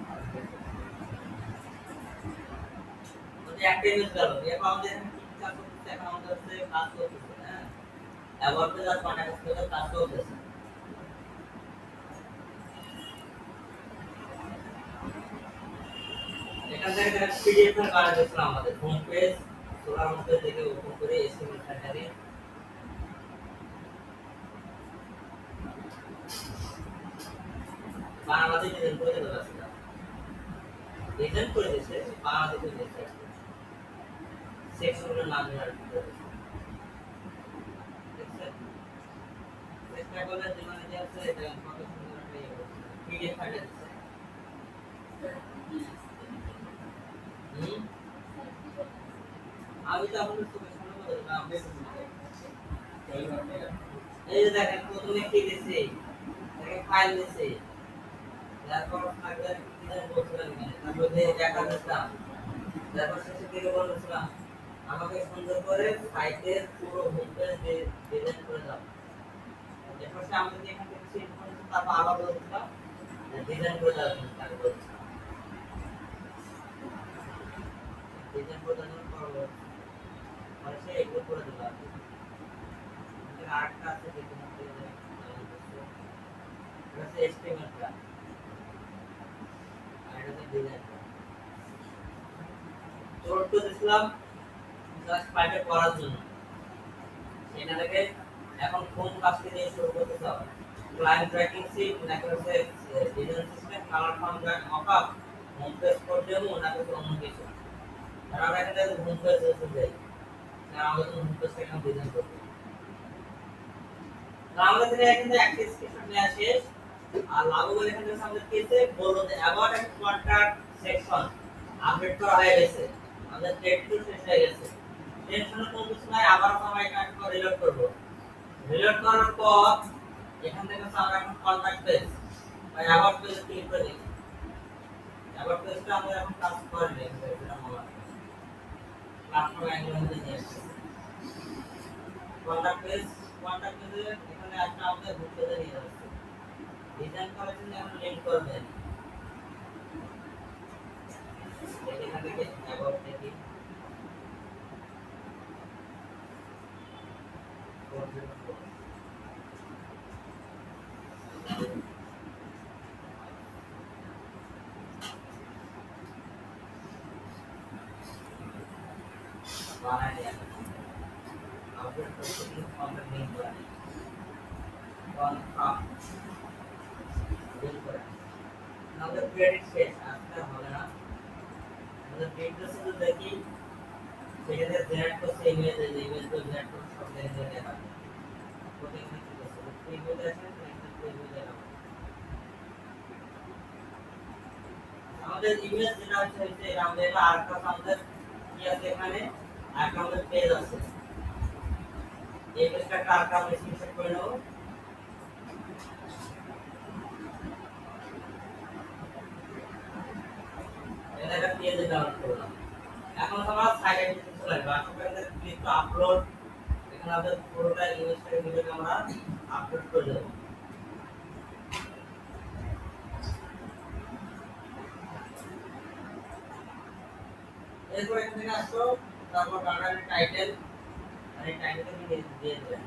মানে একটা ইমেজ গেল এরপর আমাদের এখানে কি কাজ করতেছে এখন আমাদের হচ্ছে কাজ করতেছে হ্যাঁ অ্যাবাউট পেজ আর কন্টাক্ট পেজ কাজ করতেছে এখান থেকে পিডিএফ এর কাজ দিয়েছিল আমাদের home page solar home page থেকে ওপেন করে এসএমএস ফ্যাক্টরি বাংলাদেশে ডিজাইন করে দেওয়া আছে ডিজাইন করে দিয়েছে বাংলাদেশে দিয়েছে সেকশনের নাম দেওয়া আছে দেখছেন চেষ্টা করলে জীবনে যে আছে এটা কত সুন্দর একটা পিডিএফ ফাইল আছে আমি তো আপনাদের চোখের সামনে বলে না আপনি এই যে দেখেন প্রথমে কি দিয়েছে দেখেন ফাইল দিয়েছে তারপর থাকবে ডিজাইন করছিলাম এখানে তারপর যে দেখা দিচ্ছিলাম তারপর শেষের দিকে বলেছিলাম আমাকে সুন্দর করে সাইটের পুরো হোম পেজ ডিজাইন করে দাও এরপর সে আমাদের এখান থেকে সিট করেছে তারপর আবার বলেছিলাম ডিজাইন করে দাও তাকে বলেছিলাম ডিজাইন করে দেওয়ার পর মানে সে এগুলো করে দিল আর কি আরেকটা আছে যেটা হচ্ছে এটা হচ্ছে এস্টিমেটটা আর এটা হচ্ছে ডিজাইনটা তোর তো দিছিলাম জাস্ট ফাইলটা করার জন্য সেটা থেকে এখন কোন কাজটি দিয়ে শুরু করতে চাও ক্লায়েন্ট ট্র্যাকিং সিট নাকি হচ্ছে design system colour font mockup home page code demo নাকি অন্য কিছু আর আমরা এখানে হোম পেজ যাই আমাদের হোম পেজটা এখন ডিজাইন করব আমাদের এখানে একটা স্ক্রিনশট নেওয়া শেষ আর লাগু বলে এখানে আমাদের কেসে বললো যে about and contact section update করা হয়ে গেছে আমাদের টেক্সট টু শেষ হয়ে গেছে টেনশনের কোনো কিছু নাই আবার আমরা এখানে রিলোড করব রিলোড করার পর এখান থেকে আমরা এখন কন্ট্যাক্ট পেজ বা অ্যাবাউট পেজ ক্লিক করে দিই অ্যাবাউট পেজটা আমরা এখন কাজ করে নেই এটা আমরা প্ল্যাটফর্ম অ্যাঙ্গেলের মধ্যে নিয়ে আসছি কন্ট্যাক্ট পেজে এখানে একটা আমাদের হোম পেজে নিয়ে যাচ্ছে ডিজাইন করার জন্য এখন লিংক করবেন এখান থেকে অ্যাবাউট থেকে বানাই দেয়া আপডেট করতে কন্টেন্ট লিংক করা কনফার্ম লিংক করা আমাদের ক্রেডিট শেষ আজকে হবে না আমাদের ক্রেডিট শুধু দেখি সেখানে জেনারেট করছে ইমেজ তো জেনারেট করছে সব দেখে দেখা প্রত্যেকটা কি করছে প্রিভিউ আছে একটা প্রিভিউ দেখা আমাদের ইমেজ যেটা হচ্ছে আমাদের আরেকটা আমাদের কি আছে এখানে আরেকটা আমাদের পেজ আছে এই পেজটা আরেকটা আমরা স্ক্রিনশট করে নেব এটা পেজে ডাউনলোড করলাম এখন আমরা সাইডে দিতে চলে আসবো এখন এখানে ক্লিক টু আপলোড এখানে আমাদের পুরোটা ইমেজটাকে ভিডিওকে আমরা আপলোড করে দেব এরপর এখান থেকে আসো তারপর ডাটা টাইটেল আর এই টাইটেলটা দিয়ে দেবেন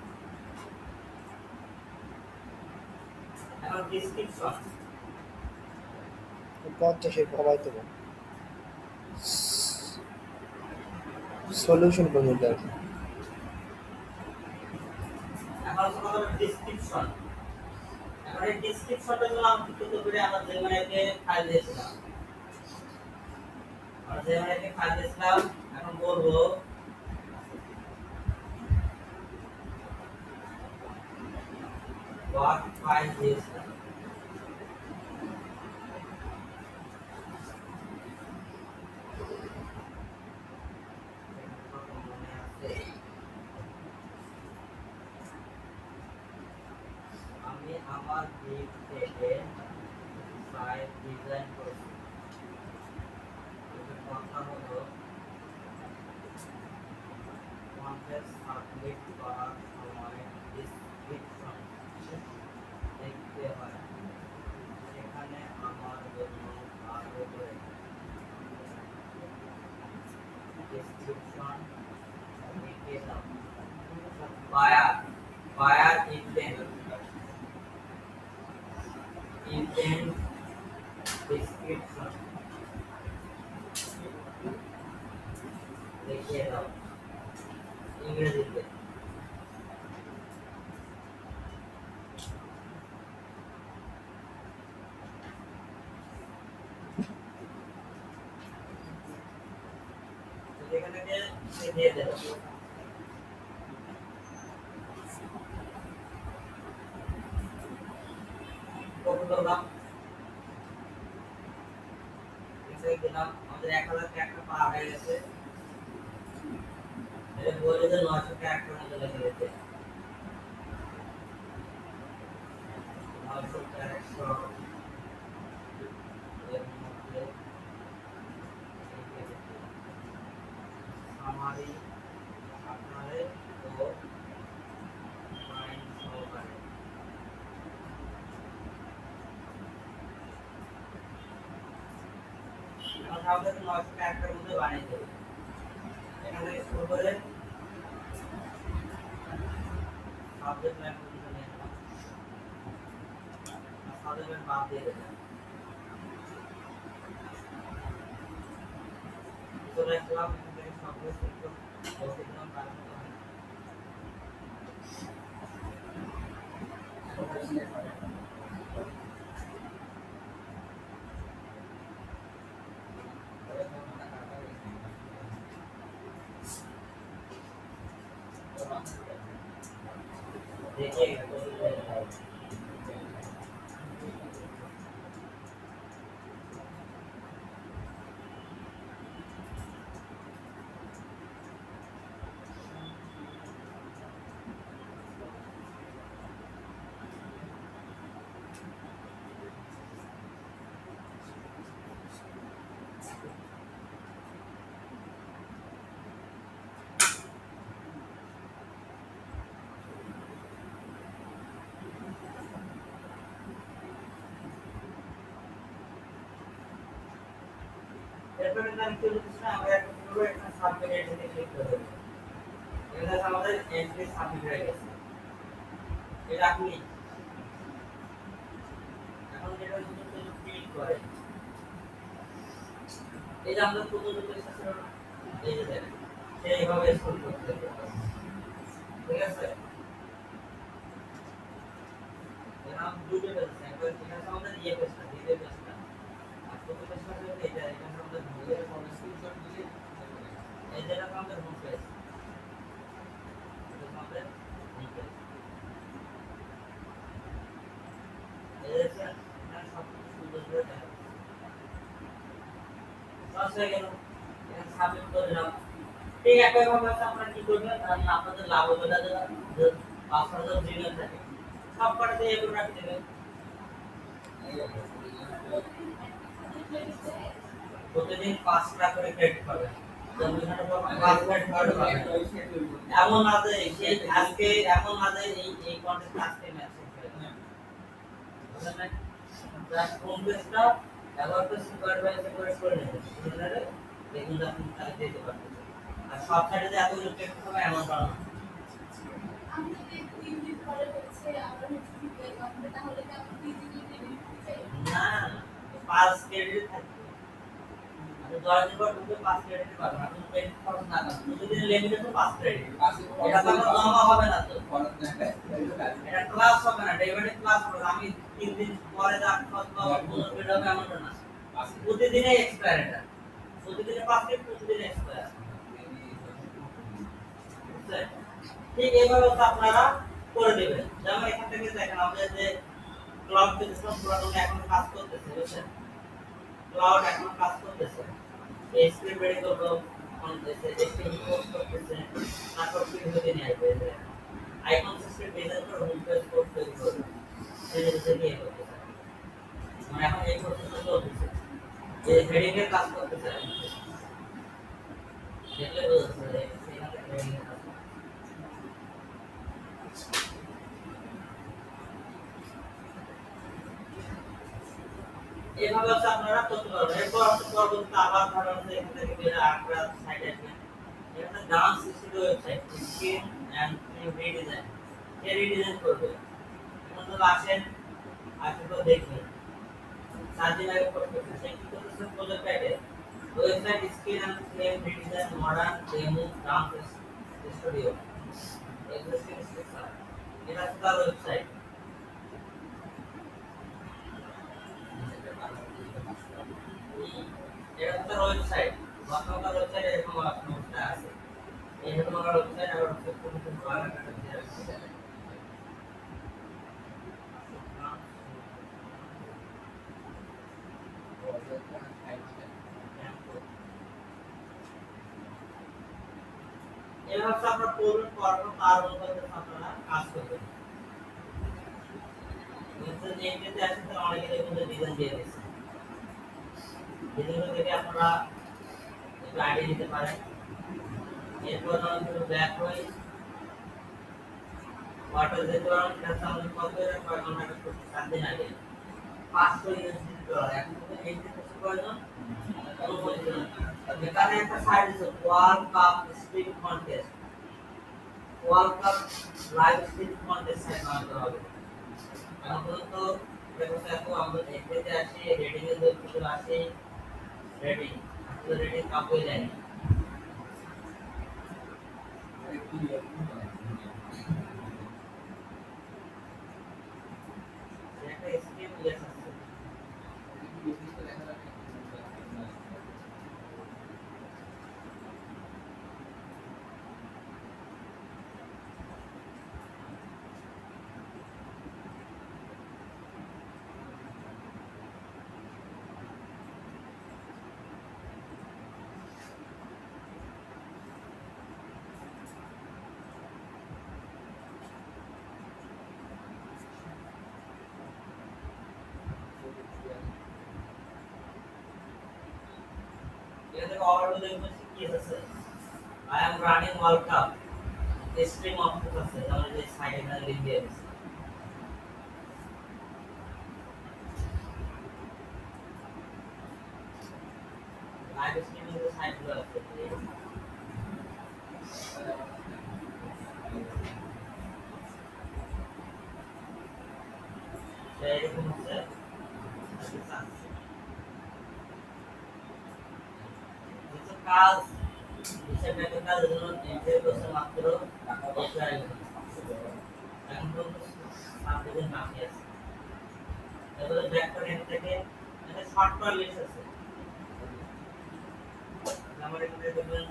এখন ডেসক্রিপশন 50 কমাই দেবো সলিউশন পর্যন্ত আর কি এখন আমাদের ডেসক্রিপশন এখন এই ডেসক্রিপশনটা জন্য আমরা কি করতে পারি আমরা জেমাইকে ফাইল দিয়েছিলাম আর জেমাইকে ফাইল দিয়েছিলাম এখন বলবো what file দিয়েছিলাম আমি আমার দিক থেকে ফাইল ডিজাইন করেছি এটা কথা হলো কন্টেন্ট সাবমিট করার সময় ডেসক্রিপশন দেখতে হয় সেখানে আমার জন্য ভালো করে ডেসক্রিপশন লিখে দাও বায়ার intent description লিখে দাও ইংরেজিতে এখান থেকে দিয়ে দেব কপি করলাম এসে দিলাম আমাদের 1000 ক্যারেক্টার পার হয়ে গেছে এটা বলে যে 900 ক্যারেক্টার মতো লেগে গেছে 900 ক্যারেক্টার আমাদের 900 ক্যারেক্টার মধ্যে বানিয়ে দেবে এখান থেকে শুরু করে সাবজেক্ট লাইন পর্যন্ত নিয়ে আসলাম সাবজেক্ট লাইন বাদ দিয়ে দিলাম চলে আসলাম এখান থেকে সবগুলো শিখতে বলতে দিলাম তার মতো হয় देखिए এরপরে আমি কি বলছিস না আমরা একটা পুরো একটা সাবমিট এটাতে ক্লিক করে দেব এটা আমাদের এন্ট্রি সাবমিট হয়ে গেছে এটা আপনি এখন যেটা যদি ক্লিক করে এই যে আমরা প্রথম যে পেজটা ছিল এই যে দেখেন সেইভাবে স্ক্রল করতে হবে ঠিক আছে এরকম দুটো পেজ আছে একবার এখানে আমাদের এই পেজটা দ্বিতীয় পেজটা আর প্রথম পেজটা হলো এটা এখানে আমাদের ভিডিওর ফটো স্ক্রিনশট দিলে এই যেটা আমাদের হোম পেজ এটা আমাদের হোম পেজ এই যে এখানে সব সুন্দর করে দেখা পাস হয়ে গেল এখানে সাবমিট করে দিলাম ঠিক একই ভাবে আপনারা কি করবেন আপনাদের লাভ হবে না যে পাসওয়ার্ড জিমেল থাকে সব কটাতে এগুলো রাখতে দেবেন প্রতিদিন 5টা করে ক্রেডিট পাবেন এমন না যে সেই আজকে এমন না যে এই কন্টেন্ট আজকে ম্যাচ বুঝলেন জাস্ট হোম পেজটা একবার তো সুপারভাইজার করে নেবেন বুঝলেন দেখুন আপনি তাহলে দিতে পারবেন আর সব সাইডে এতগুলো টেক্সট হবে এমন না আমি যদি 3 দিন পরে হচ্ছে আবার হচ্ছে ভিডিও করতে তাহলে কি আমি 3 দিন দিতে না 5 ক্রেডিট থাকবে আর 10 দিন পর ঢুকে 5 ক্রেডিট পাবেন আপনি ক্রেডিট খরচ না করেন প্রতিদিন লিমিটেড তো 5 ক্রেডিট এটা তো জমা হবে না তো এটা ক্লাস হবে না ডেবিট ক্লাস হবে আমি 3 দিন পরে যা খরচ পাবো পুরো পেড হবে এমনটা না প্রতিদিনই এক্সপায়ার এটা প্রতিদিনে 5 ক্রেডিট প্রতিদিন এক্সপায়ার ঠিক এইভাবে আপনারা করে দেবেন যেমন এখান থেকে দেখেন আমাদের যে ক্লাউড সিস্টেম পুরো এখন কাজ করতেছে বুঝছেন ক্লাউড এখন কাজ করতেছে এই স্ক্রিপ্ট রেডি করব করতেছে এসটিএম পোস্ট করতেছে তারপর কি হতে নিয়ে আসবে আইকন সিস্টেম ডিজাইন করে হোম পেজ কোড তৈরি করবে এই যে নিয়ে করতেছে মানে এখন এই প্রসেস চলতেছে এই হেডিং এর কাজ করতেছে দেখলে বুঝতে পারবে এখানে হেডিং এর কাজ এভাবে হচ্ছে আপনারা করতে পারবেন এরপর পরবর্তীতে আবার ধরেন যে এখান থেকে বের আমরা সাইডে আসবেন এখানে dance system website screen and redesign এই রিডিজাইন করবে এখন তো আসেন আসলে তো দেখবেন 7 দিন আগে করতেছে সেই কি করতেছে প্রজেক্ট প্যাডে website screen and frame redesign modern demo dance studio existing structure এটা তার ওয়েবসাইট এটা তো ওয়েবসাইট আপনার ওয়েবসাইট এরকম আপনার আছে এই হলো আমার ওয়েবসাইট আর হচ্ছে কোন কোন প্যারামিটার দিয়ে রাখছি এভাবে আপনারা করবেন করার তার অনুযায়ী আপনারা কাজ করবেন ওয়েবসাইট এমনিতে আসলে তো অনেকে দেখুন ডিজাইন দিয়ে দিয়েছে ডিজাইন থেকে আপনারা একটু আইডিয়া নিতে পারেন এরপর আমরা ব্যাক হই ওয়াটার যেতে পারেন এটা আমাদের কত এর কয় ঘন্টা করতে 7 দিন আগে 500 ইউএসডি ডলার এখন তো 80% প্রয়োজন কোনো প্রয়োজন নেই। এখানে একটা সাইড আছে world cup speed contest, world cup live speed contest side বানাতে হবে। এখন পর্যন্ত দেখো এত আমরা এফএতে আসি রেটিং এর কিছু আসি রেটিং আসলে রেটিং কাপ হয়ে যায় না। একটা স্কিম লেস আছে এখানে ওভারঅল দেখবেন কি আছে I am running world cup stream option আছে আমাদের যে সাইডে এখানে লিংক দিয়ে আছে লাইভ স্ট্রিমিং এর সাইটগুলো আছে এরকম হচ্ছে কাজ হিসেবে কাজ জন্য এন্ট্রি করছে মাত্র 10,000 এখন তো সাবজেক্টের বাকি আছে তাহলে ভেক্টর এন থেকে এটা শর্ট করে লিস্ট আছে আমরা এখানে দেখবেন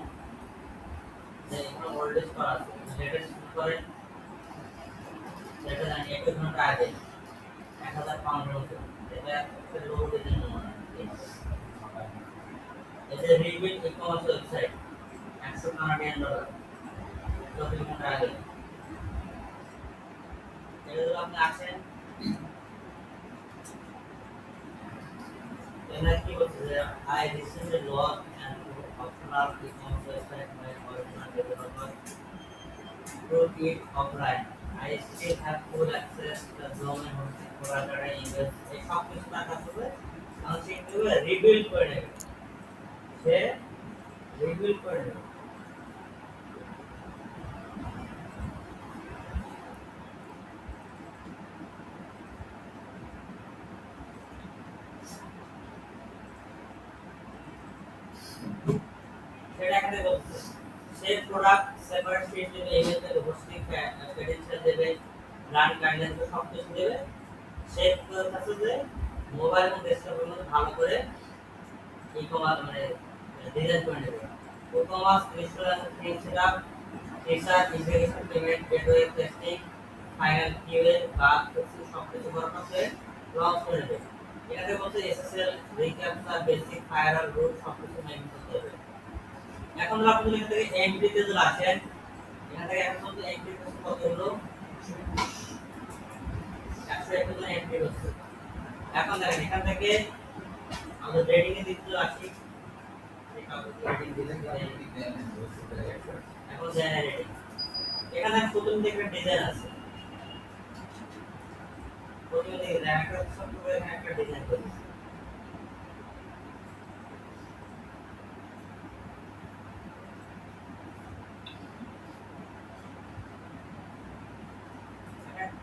যে এখানে ওল্ডেজ করা আছে লেটেস্ট করে সেটা জানি 1 ঘন্টা আগে 1000 পাউন্ডের মতো এটা একটা লো ডিজাইন নমুনা এটা রিবিল্ড ই-কমার্স ওয়েবসাইট $100 24 ঘন্টা আগে এটা যদি আপনি আসেন এখানে কি বলছে যে I receive a log and optional e-commerce website by original developer through it offline I still have full access to the domain hosting provider emails এই সব কিছু টাকা হবে আমি সেগুলো রিবিল্ড করে নেব সে রিবিল্ড করে নেব সেটা এখানে বলছে সে প্রোডাক্ট সেপারেট শিট দেবে ইমেল দেবে হোস্টিং ক্রেডেনশিয়াল দেবে ব্র্যান্ড গাইডলাইন সব কিছু দেবে সে কাছে যে মোবাইল এবং ডেস্কটপের মধ্যে ভালো করে ই-কমার্স মানে ডিজাইন করে নেবে e-commerce installation theme setup feature integration payment gateway testing final QA bug fixing সব কিছু করার পরে লঞ্চ করে নেবে এটাতে বলছে SSL recaptcha basic firewall route সব কিছু মেইনটেইন করতে হবে এখন আপনি এখান থেকে এমপি তে চলে আসেন এখান থেকে এখন পর্যন্ত এমপি কত হলো 151 এমপি হচ্ছে এখন দেখেন এখান থেকে আমাদের রেটিং এ দিতে আসি রেটিং দিলে এখন জেনারেটিং এখানে প্রথম দেখবেন ডিজাইন আছে প্রথমে দেখেন একটা ছোট করে একটা ডিজাইন করেছি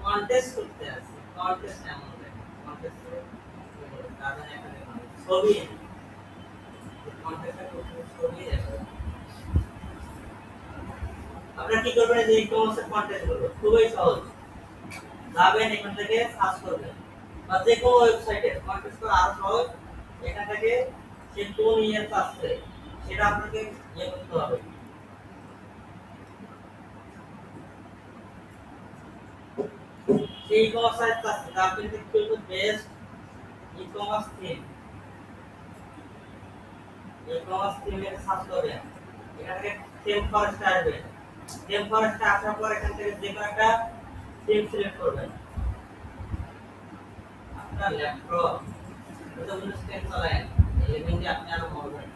কন্টেস্ট করতে আছে কন্টেস্ট এমন দেখেন কন্টেস্ট করে তাদের একটা দেখুন ছবি কন্টেস্টটা করতে ছবি দেখুন আপনারা কি করবেন যে ই-কমার্স কন্টেস্ট করবেন খুবই সহজ যাবেন এখান থেকে সার্চ করবেন বা যে কোনো ওয়েবসাইটে কন্টেস্ট করা আরো সহজ এখান থেকে সে কোন ইয়ার আসছে সেটা আপনাকে ইয়ে করতে হবে সেই ই-কমার্স সাইট আছে আপনি দেখতে পাবেন বেস্ট ই-কমার্স থিম ই-কমার্স থিমের সার্চ করবেন এখান থেকে থিম ফরেস্ট আসবে থিম ফরেস্ট আসার পর এখান থেকে যে কোনো একটা থিম সিলেক্ট করবেন আপনার ল্যাপটপ এটা উইন্ডোজ 10 চালায় এই যে আপনি আরো করবেন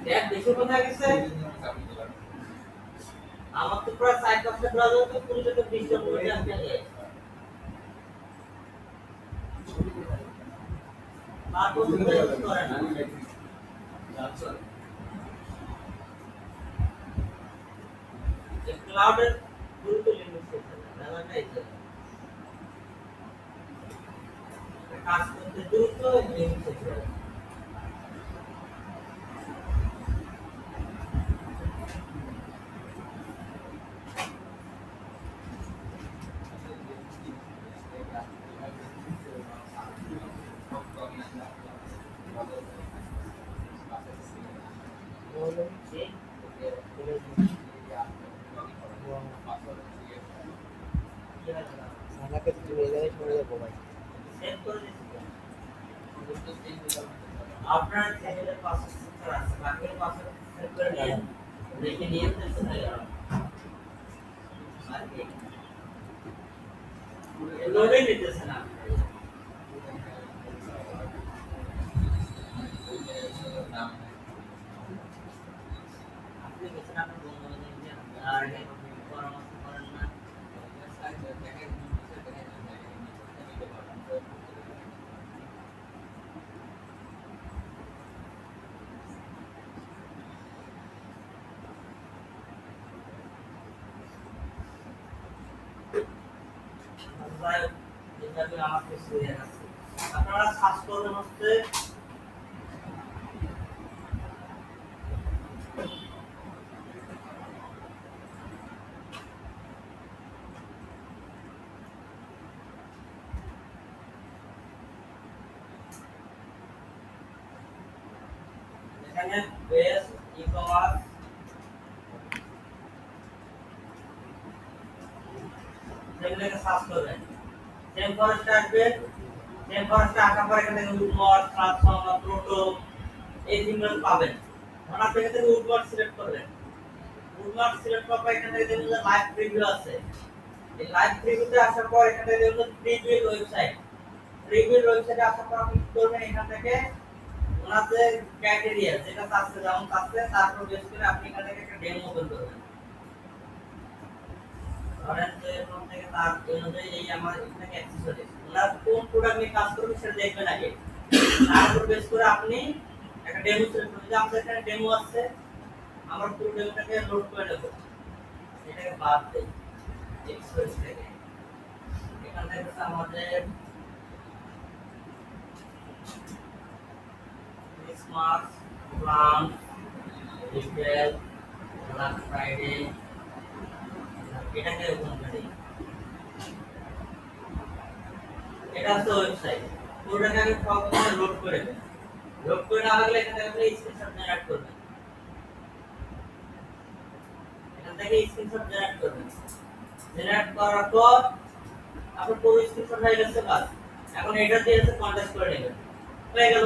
দেখ বেশি কথা গেছে আমার তো পুরো সাইট অফ ব্রাউজার তো পুরো তো 20 টা পড়ে আসবে আর পছন্দ করে না ক্লাউডের গুরুত্ব লিমিট করতে ব্যাপারটা এই কাজ করতে দ্রুত লিমিট করতে সানাকে তুমি এখানে চলে যাবো ভাই। সেভ করে দিচ্ছি আপনার চ্যানেলের পাসওয়ার্ড সেট আছে বাকি পাসওয়ার্ড সেট করে নিয়ে দেখে নিয়ে দিতে হবে আর কি লোডে নিতেছে না আপনি বেশি আপনার বন্ধু-বান্ধব নিয়ে আর পরামর্শ করেন না আপনারা সার্চ করবেন হচ্ছে এখানে বেস ই-কমার্স সেগুলোকে সার্চ করবেন সেম ফরেস্ট আসবে সেম ফরেস্টে আসার পর এখান থেকে উডওয়ার্ড ট্রান্সফর্ম প্রোটো এই জিনিসগুলো পাবেন তখন আপনি এখান থেকে উডওয়ার্ড সিলেক্ট করবেন উডওয়ার্ড সিলেক্ট করার পর এখান থেকে দেখবেন যে লাইভ প্রিভিউ আছে এই লাইভ প্রিভিউতে আসার পর এখান থেকে দেখবেন প্রিভিউ ওয়েবসাইটে আসার পর আপনি কি করবেন এখান থেকে ওনাদের ক্রাইটেরিয়া যেটা চাচ্ছে যেমন চাচ্ছে তারপর বেস করে আপনি এখান থেকে একটা ডেমো ওপেন করবেন ধরেন যে এখান থেকে তার অনুযায়ী এই আমার এখানে অ্যাক্সেসরিজ ওনার কোন প্রোডাক্ট নিয়ে কাজ করবে সেটা দেখবেন আগে তারপর বেস করে আপনি একটা ডেমো সিলেক্ট করবেন যে আমাদের এখানে ডেমো আছে আমরা পুরো ডেমোটাকে লোড করে নেব এটাকে বাদ দেই অ্যাক্সেসরিজ থেকে এখান থেকে আমাদের Christmas, plants, retail, Black Friday, এটাকে ওপেন করি এটা হচ্ছে ওয়েবসাইট পুরোটাকে আমি প্রথমে লোড করে দেব লোড করে না লাগলে এখান থেকে আপনি স্ক্রিনশট জেনারেট করবেন এখান থেকে স্ক্রিনশট জেনারেট করবেন জেনারেট করার পর আপনার পুরো স্ক্রিনশট হয়ে গেছে বাস এখন এটা দিয়ে কন্ট্যাক্ট করে নেবেন হয়ে গেল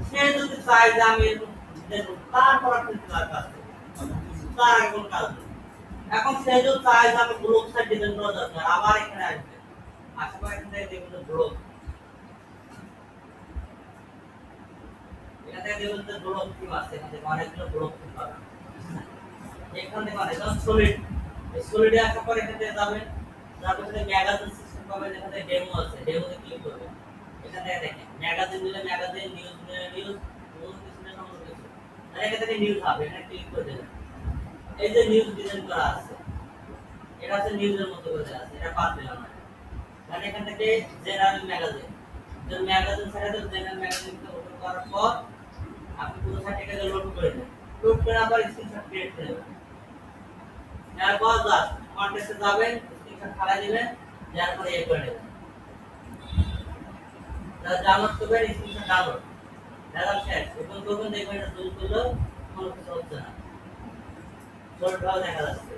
সে যদি চায় যে আমি দেখুন তারপর আপনি কাজ আছে তার এখন কাজ নেই এখন সে যদি চায় যে আমি ব্লগ সাইট ডিজাইন করা দরকার আবার এখানে আসবে আসার পর এখান থেকে দেখবেন ব্লগ এখান থেকে দেখবেন যে ব্লগ থিম আছে এখান থেকে অনেকগুলো ব্লগ থিম পাবেন এখান থেকে অনেক সলিড সলিডে আসার পর এখান থেকে যাবেন তারপর এখানে ম্যাগাজিন সিস্টেম পাবেন এখান থেকে ডেমো আছে ডেমোতে ক্লিক করবেন এখান থেকে দেখেন ম্যাগাজিন দিলে ম্যাগাজিন নিউজ নিউজ কোনো কিছু না কোনো কিছু আর এখান থেকে নিউজ হবে এখানে ক্লিক করে দেবেন এই যে নিউজ ডিজাইন করা আছে এটা হচ্ছে নিউজের মতো করে আছে এটা বাদ দিলাম না মানে এখান থেকে জেনারেল ম্যাগাজিন সাইটে জেনারেল ম্যাগাজিনটা ওপেন করার পর আপনি পুরো সাইটটাকে লোড করে দেন লোড করে আবার স্ক্রিনশট ক্রিয়েট করে দেবেন এরপর জাস্ট কন্টেক্সটে যাবেন স্ক্রিনশট ফালাই দিবেন যার পরে এ করে দেবেন ডাউনলোড করবেন স্ক্রিনশট ডাউনলোড দাদা শেয়ার ওপেন করবেন দেখবেন এটা জুম করলেও কোনো কিছু হচ্ছে না শর্টটাও দেখা যাচ্ছে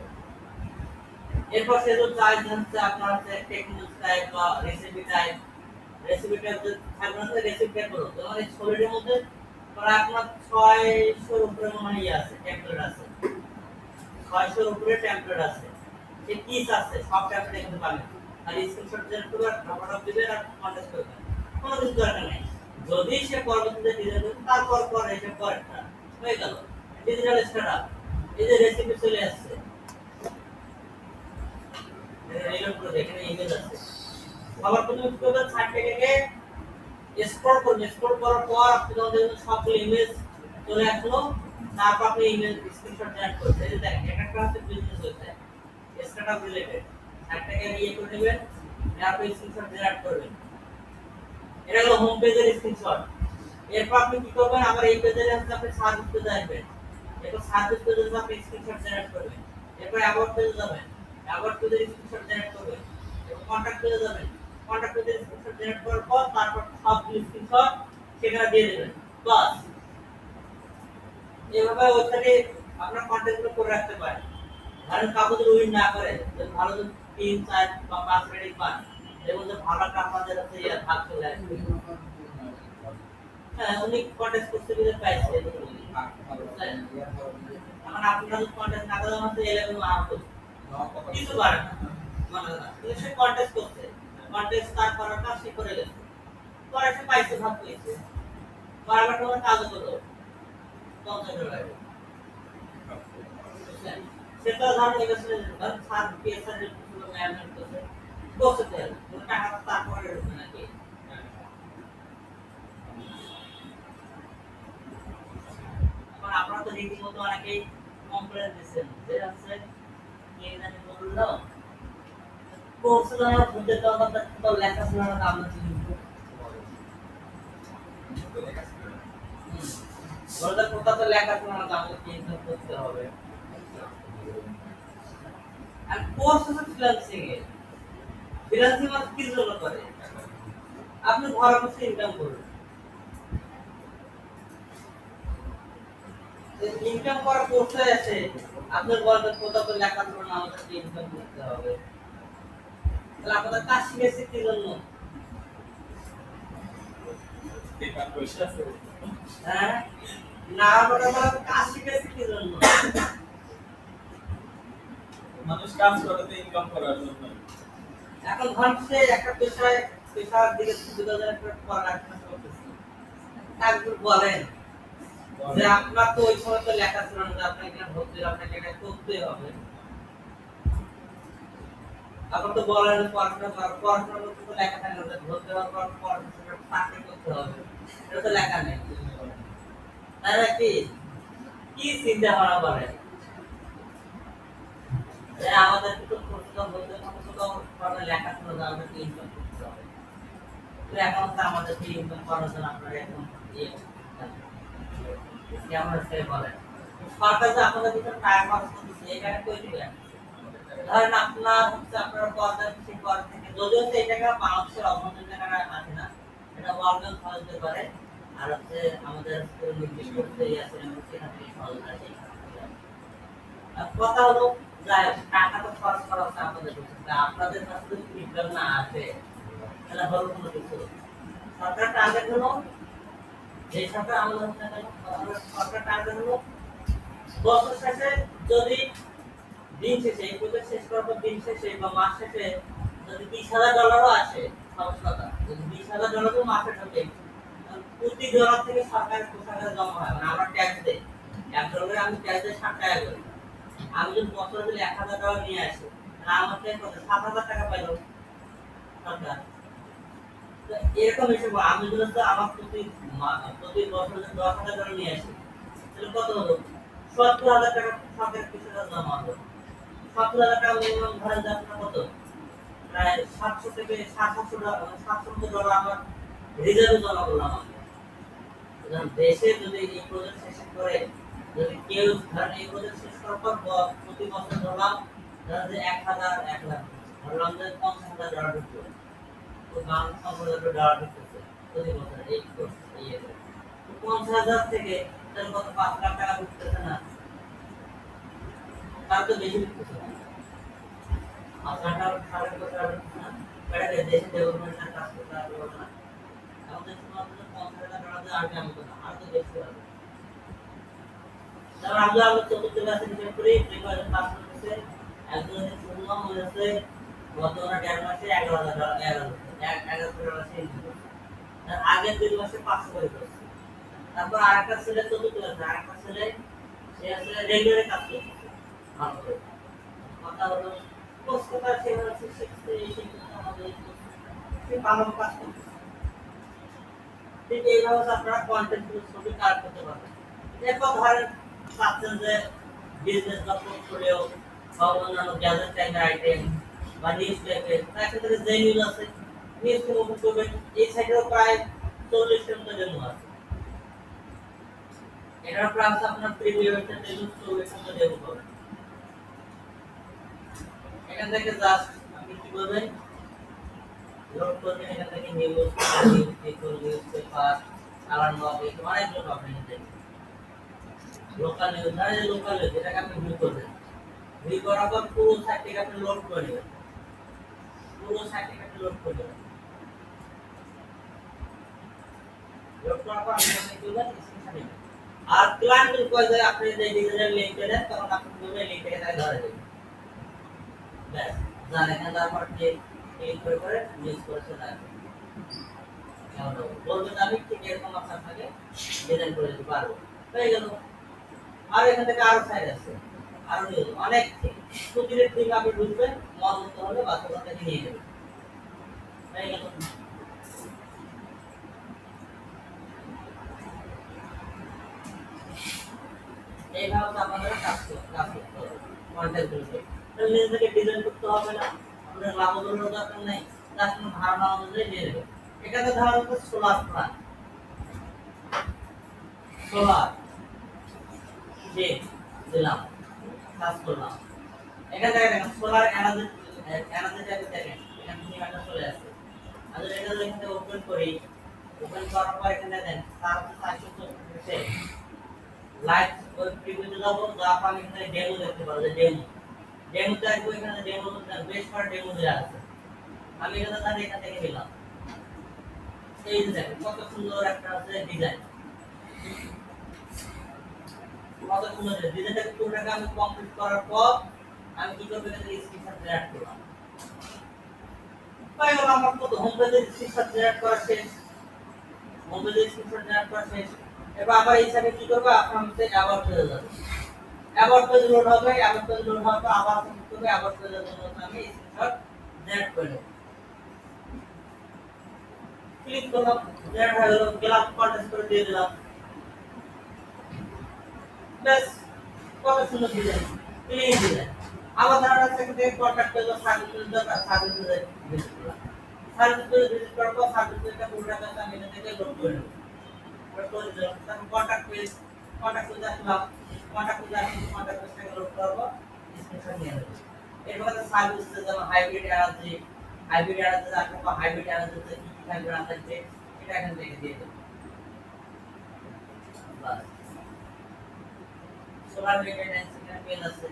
এরপর সে তো চাই হচ্ছে আপনার হচ্ছে টেকনিক টাইপ বা রেসিপি টাইপ যে থাকবে না রেসিপি টাইপ করো তো মানে সলিডের মধ্যে প্রায় আপনার 600 এর উপরে মনে হয় আছে টেমপ্লেট আছে 600 এর উপরে টেমপ্লেট আছে যে কি আছে সব টেমপ্লেট এখানে পাবেন আর স্ক্রিনশট জেনারেট করে ফটো দিবেন আর কন্টেক্ট করবেন কোনো কিছু দরকার নেই যদি সে পরবর্তীতে ডিজাইন করে তারপর পরে এসে পরেরটা হয়ে গেল ডিজিটাল স্টার্টআপ এই যে রেসিপি চলে আসছে রিলোড করে দেখেন ইমেজ আছে আবার তুমি কি করবে সাইট থেকে স্ক্রল করবেন, স্ক্রল করার পর আপনি যখন দেখবেন সবগুলো ইমেজ চলে আসলো, তারপর আপনি ইমেজ স্ক্রিনশট জেনারেট করতে এই যে দেখেন একটা হচ্ছে বিজনেস ওয়েবসাইট স্টার্টআপ রিলেটেড একটাকে ইয়ে করে নেবেন, তারপর স্ক্রিনশট জেনারেট করবেন। এটা হলো হোম পেজের স্ক্রিনশট। এরপর আপনি কি করবেন, আবার এই পেজের হচ্ছে আপনি সার্ভিস পেজে আসবেন, এরপর সার্ভিস পেজে আপনি স্ক্রিনশট জেনারেট করবেন। এরপর অ্যাবাউট পেজে যাবেন, অ্যাবাউট পেজের স্ক্রিনশট জেনারেট করবেন। এরপর কন্টাক্ট পেজে যাবেন, কন্টাক্ট পেজের স্ক্রিনশট জেনারেট করার পর তারপর সবগুলো স্ক্রিনশট সেখানে দিয়ে দেবেন। বাস এভাবে ওইখানে আপনার কন্টেন্টগুলো করে রাখতে পারেন। ধরেন কাগজ উইন না করে যদি ভালো যদি 3 4 বা 5 রেটিং পান, এর মধ্যে ভালো একটা আপনাদের হচ্ছে ভাগ চলে আসবে। হ্যাঁ, উনি কন্টেস্ট করতে গিয়ে পাইছে এখন আপনারা যদি কন্টেস্ট না করেন হচ্ছে 11 মার্ক কিছু পারেন না, মানে না সে কন্টেস্ট করছে, কন্টেস্ট তার করার কাজ সে করে গেছে, পরে সে পাইছে ভাগ পেয়েছে, বারবার তোমার কাজ করলো $50 সেটা ধরেন এগেছে ধরেন সার পিএসআর এর পুরো ম্যানেজমেন্ট করছে বসে দেন টাকা তারপরে ঢুকবে নাকি। এখন আপনারা তো রীতিমতো অনেকেই কমপ্লেন দিচ্ছেন যে হচ্ছে কি জানি বললো কোর্সের মধ্যে তো লেখাশোনার কাম আছে কিন্তু বলতে কোথা তো লেখাশোনার কাম কিন্তু করতে হবে। আর কোর্স হচ্ছে ফ্রিল্যান্সিং এ, ফ্রিল্যান্সিং মানে কি জন্য করে, আপনি ঘরে বসে ইনকাম করবেন, ইনকাম করার কোর্সে আছে আপনার বলতে কোথা তো লেখাশোনা না আমাদের ইনকাম করতে হবে, তাহলে আপনাদের কাজ শিখেছে কি জন্য? হ্যাঁ না আমরা কাজ শিখেছি কি জন্য? মানুষ কাজ করে তো ইনকাম করার জন্য। এখন ভাবছে একটা পেশার দিকে সুবিধা একটা পড়াশোনা করতেছে, তারপর বলেন যে আপনার তো ওই সময় তো লেখাশোনা না, আপনাকে এখানে ভর্তি হলে আপনাকে এটা করতে হবে। আপনার তো বলেন পড়াশোনা করতে তো লেখা থাকে না, ভর্তি হওয়ার পর পড়াশোনা চাকরি করতে হবে, এটা তো লেখা নেই। তাহলে কি চিন্তা ভাবনা করেন যে আমাদের তো প্রস্তুত বলতে হবে লেখাশোনা না, আমাদেরকে ইনকাম করতে হবে, এখন তো আমাদেরকে ইনকাম করার জন্য আপনারা এখন কেমন সে বলেন সরকার যে আপনাদের ভিতরে টাকা খরচ করতেছে এখানে কই দিবেন? ধরেন আপনার হচ্ছে আপনার পর্দার কিছু কর থেকে যদিও এই টাকা বাংলাদেশের অভ্যন্তরীণ টাকা আছে না, এটা ওয়ার্ল্ড ব্যাংক খরচ দিতে পারে, আর হচ্ছে আমাদের নির্দিষ্ট করতে আছে সেখান থেকে খরচ আছে। আর কথা হলো যাই হোক, টাকা তো খরচ করা হচ্ছে আপনাদের ভিতরে, আপনাদের কাছে যদি ইনকাম না আসে তাহলে হলো কোনো কিছু। সরকার টার্গেট হলো যে সরকার আমাদের সরকার টার্গেট হলো বছর শেষে যদি দিন শেষে এই প্রজেক্ট শেষ করার পর দিন শেষে বা মাস শেষে যদি $20,000 আসে, সমস্যা যদি $20,000 মাসে ঢোকে, প্রতি ডলার থেকে সরকারের কোষাগারে জমা হয়, মানে আমরা ট্যাক্স দিই $1 আমি ট্যাক্স দিই ৳60 করে, আমি যদি বছরে যদি $1,000 নিয়ে আসি তাহলে আমার থেকে কত $7,000 পাইলো সরকার। এরকম হিসেবে আমি যদি আমার প্রতি বছর যদি $10,000 নিয়ে আসি তাহলে কত হলো $70,000 সরকারের কোষাগারে জমা হলো। $70,000 মিনিমাম ধরেন যে আপনার কত প্রায় 700 থেকে $700 আমার রিজার্ভে জমা করলাম আমি। দেশে যদি এই প্রজেক্ট শেষ করে যদি কেউ ধরেন এই প্রজেক্ট শেষ করার পর প্রতি বছর ধরলাম ধরেন যে 1,000 1 লাখ ধরলাম যে $50,000 ঢুকলো, তো $50,000 ঢুকতেছে প্রতি বছর এই ইয়েতে, তো 50,000 থেকে তাহলে কত 5 লাখ টাকা ঢুকতেছে না, তার তো বেশি ঢুকতেছে না। আপনারা সারা বছর না বেড়ে দেশে ডেভেলপমেন্টের কাজ করতে পারবো না, আমাদের শুধুমাত্র $50,000 আসবে এমন না, আর তো বেশি হবে। তারপর আমরা চতুর্থ ক্লাসে হিসাব করি প্রিপারেশন পাস করতেছে একজনের শুনলাম হয়েছে গত 1.5 মাসে $11,000 তার আগের 2 মাসে 500 করে করছে। তারপর আরেকটা ছেলে চতুর্থ ক্লাসে, আরেকটা ছেলে সে আসলে রেগুলারে কাজ করছে ভালো করে। কথা হলো কোর্সটা সে হচ্ছে শিখতে আমাদের সে ভালো কাজ করছে। ঠিক এইভাবে আপনারা কন্টেন্ট ছবি কালেক্ট করতে পারবেন। এরপর ধরেন চাচ্ছেন যে বিজনেস বা পোর্টফোলিও বা অন্যান্য গ্যাজেট টাইপের আইটেম বা নিউজ পেপার, তার ক্ষেত্রে যে নিউজ আছে নিউজ ওপেন করবেন। এই সাইডেও প্রায় 40 মতো ডেমো আছে। এটার প্রায় আছে আপনার প্রিভিউ একটা ডেমো 40 মতো ডেমো পাবেন। এখান থেকে জাস্ট আপনি কি করবেন, লোড করবেন। এখান থেকে নিউজ পেপার কালার মক অনেকগুলো পাবেন। লোকাল নিউজ না, যে লোকাল নিউজ এটাকে আপনি ভিউ করবেন। ভিউ করার পর পুরো সাইটটাকে আপনি লোড করে নেবেন। পুরো সাইটটাকে আপনি লোড করে নেবেন। লোড করার পর আপনি কি করবেন, স্ক্রিনশট নেবেন। আর ক্লায়েন্ট কয় যায় আপনি যে ডিজিটাল লিংকটা দেন, তখন আপনি কিভাবে লিংকটাকে তাই ধরে দেবেন। ব্যাস, জানেন না, তারপর ক্লিক করে নিউজ করেছে না বলবেন আমি ঠিক এরকম আপনাকে ডিজাইন করে দিতে পারবো। হয়ে গেল। আর এখান থেকে আরো সাইড আছে, আরো অনেক প্রতিদিন থিম আপনি বুঝবেন, মন মতো হলে বাস্তবতা থেকে নিয়ে যাবেন। হয়ে গেল। এইভাবে আমাদের কাজ করতে হবে কন্টেন্ট গুলোকে। তাহলে নিজেকে ডিজাইন করতে হবে না, আপনার লাভজনক দরকার নেই, তার কোনো ধারণা অনুযায়ী নিয়ে নেবেন। এখানে ধরা হচ্ছে সোলার প্ল্যান্ট, সোলার যে দিলাম, কাজ করলাম। এখানে দেখেন সোলার এনার্জি টাইপের দেখেন এখানে নিমাটা চলে আসছে। আর এটা যদি এখানে ওপেন করি, ওপেন করার পর এখানে দেন তার সাইজে লাইট ওই প্রিভিউতে যাবো, যাওয়ার পর এখানে ডেমো দেখতে পারবো। যে ডেমোতে আসবো, এখানে ডেমো বেশ করে ডেমো দেওয়া আছে। আমি এখানে তাহলে এখান থেকে নিলাম। এই যে দেখেন কত সুন্দর একটা আছে ডিজাইন, কত সুন্দর ডিজাইনটা। পুরোটাকে আমি কমপ্লিট করার পর আমি কি করব, এখানে স্ক্রিনশট জেনারেট করলাম। তাই হলো আমার কত হোম পেজে স্ক্রিনশট জেনারেট করা শেষ। হোম পেজে স্ক্রিনশট জেনারেট করা শেষ। এবার আবার এই সাইডে কি করব, আপনার মধ্যে অ্যাবাউট পেজে যাবে। অ্যাবাউট পেজ লোড হবে, অ্যাবাউট পেজ লোড হওয়ার পর আবার কি করব, অ্যাবাউট পেজের জন্য আমি স্ক্রিনশট জেনারেট করে নেব। ক্লিক করলাম, জেনারেট হয়ে গেল। গেলাম কন্টেন্ট করে দিয়ে দিলাম। ব্যাস, কত সুন্দর ডিজাইন, ক্লিন ডিজাইন। আবার ধরা সেখানে কন্ট্যাক্ট পেজ সার্ভিস দরকার, সার্ভিস ভিজিট করলাম। সার্ভিস ভিজিট করার পর সার্ভিসটা পুরোটা আমি এখান থেকে লোড করে নেব। করে দিলাম। তারপর কন্ট্যাক্ট পেজ আসলাম। কন্ট্যাক্ট পেজটাকে লোড করব, স্ক্রিনশট নিয়ে নেব। এরপর সার্ভিস যেমন হাইব্রিড এনার্জি আপনার হাইব্রিড এনার্জিতে কি কি থাকবে না থাকবে এটা এখান থেকে দিয়ে দেব। বাস, সোলার মেইনটেনেন্স এখানে পেজ আছে।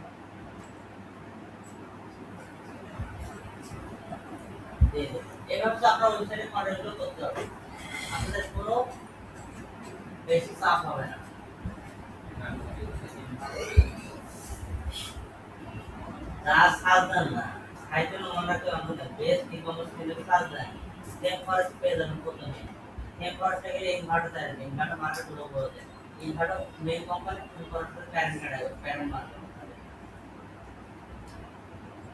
এভাবে আপনার ওয়েবসাইটে কন্টেন্টগুলো করতে হবে, আপনাদের কোনো বেশি চাপ হবে না। যা সাজদান না সাইটের মনটাকে আমাদের বেস্ট ই-কমার্স পেজে সাজদান সেম ফরেস্ট পেজ আমি প্রথমে সেম ফরেস্টে গেলে ইনভার্টার চাইবে, ইনভার্টার মার্কেট গুলো বড় যায়। ইনভার্টার মেইন কোম্পানি সেম ফরেস্টের প্যারেন্ট মার্কেট।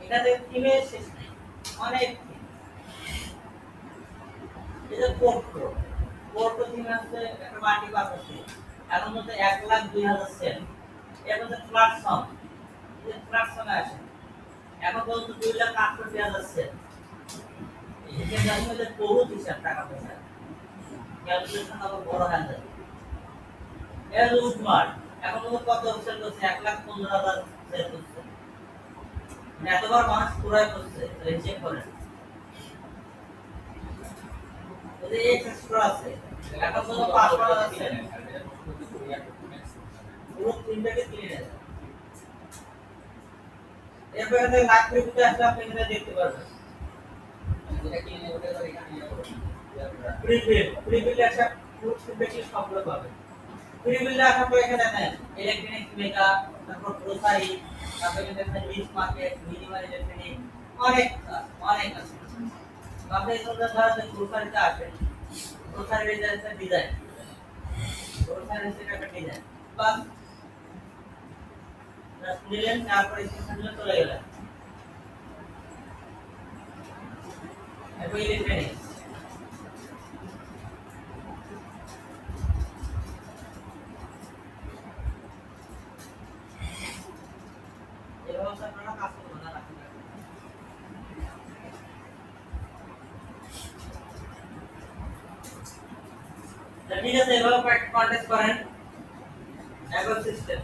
এটাতে থিমের শেষ নেই, অনেক থিম। এটা পোর্টো থিম আছে, একটা মাল্টি পারপাস থিম। এর মধ্যে 1,02,000 সেল। এর মধ্যে প্ল্যাটফর্ম, এই প্ল্যাটফর্মে আসে এখন পর্যন্ত 2,68,000 সেল। এই যে আমাদের বহুত হিসাব টাকা পয়সা ক্যালকুলেশন আবার বড় হয়ে যায়। এর উঠমার এখন পর্যন্ত কত সেল করছে, 1,15,000 সেল করছে। মানে এতবার মানুষ পুরাই করছে, চেক করেন। এই এক্সট্রা আছে এখন পর্যন্ত 5,000 সেল। পুরো তিনটাকে কিনে নেয়। এরপর এখানে লাইভ প্রিভিউতে আসলে আপনি এখানে দেখতে পারবেন। এটা কিনে ওটা করে এখানে নিয়ে যাবো। প্রিভিউ আসা পুরো দেখলে সবগুলো পাবেন। প্রিভিউ আসার পর এখানে দেখেন ইলেকট্রনিক্স মেগা, তারপর গ্রোসারি, তারপর এখানে লিস্ট মার্কেট, মিনিমাল ইলেকট্রনিক, অনেক আছে। আপনি এখানে ধরেন গ্রোসারিতে আসেন, গ্রোসারির যে ডিজাইন, গ্রোসারির সেটা একটা ডিজাইন বাস নিলেন, তারপরে স্ক্রিনশট চলে গেলেন। এরপর ইলেকট্রনিক্স অবস্থা আপনারা কাজ করবেন না রাখেন না। তা ঠিক আছে, এভাবে কন্টেস্ট করেন একই সিস্টেম।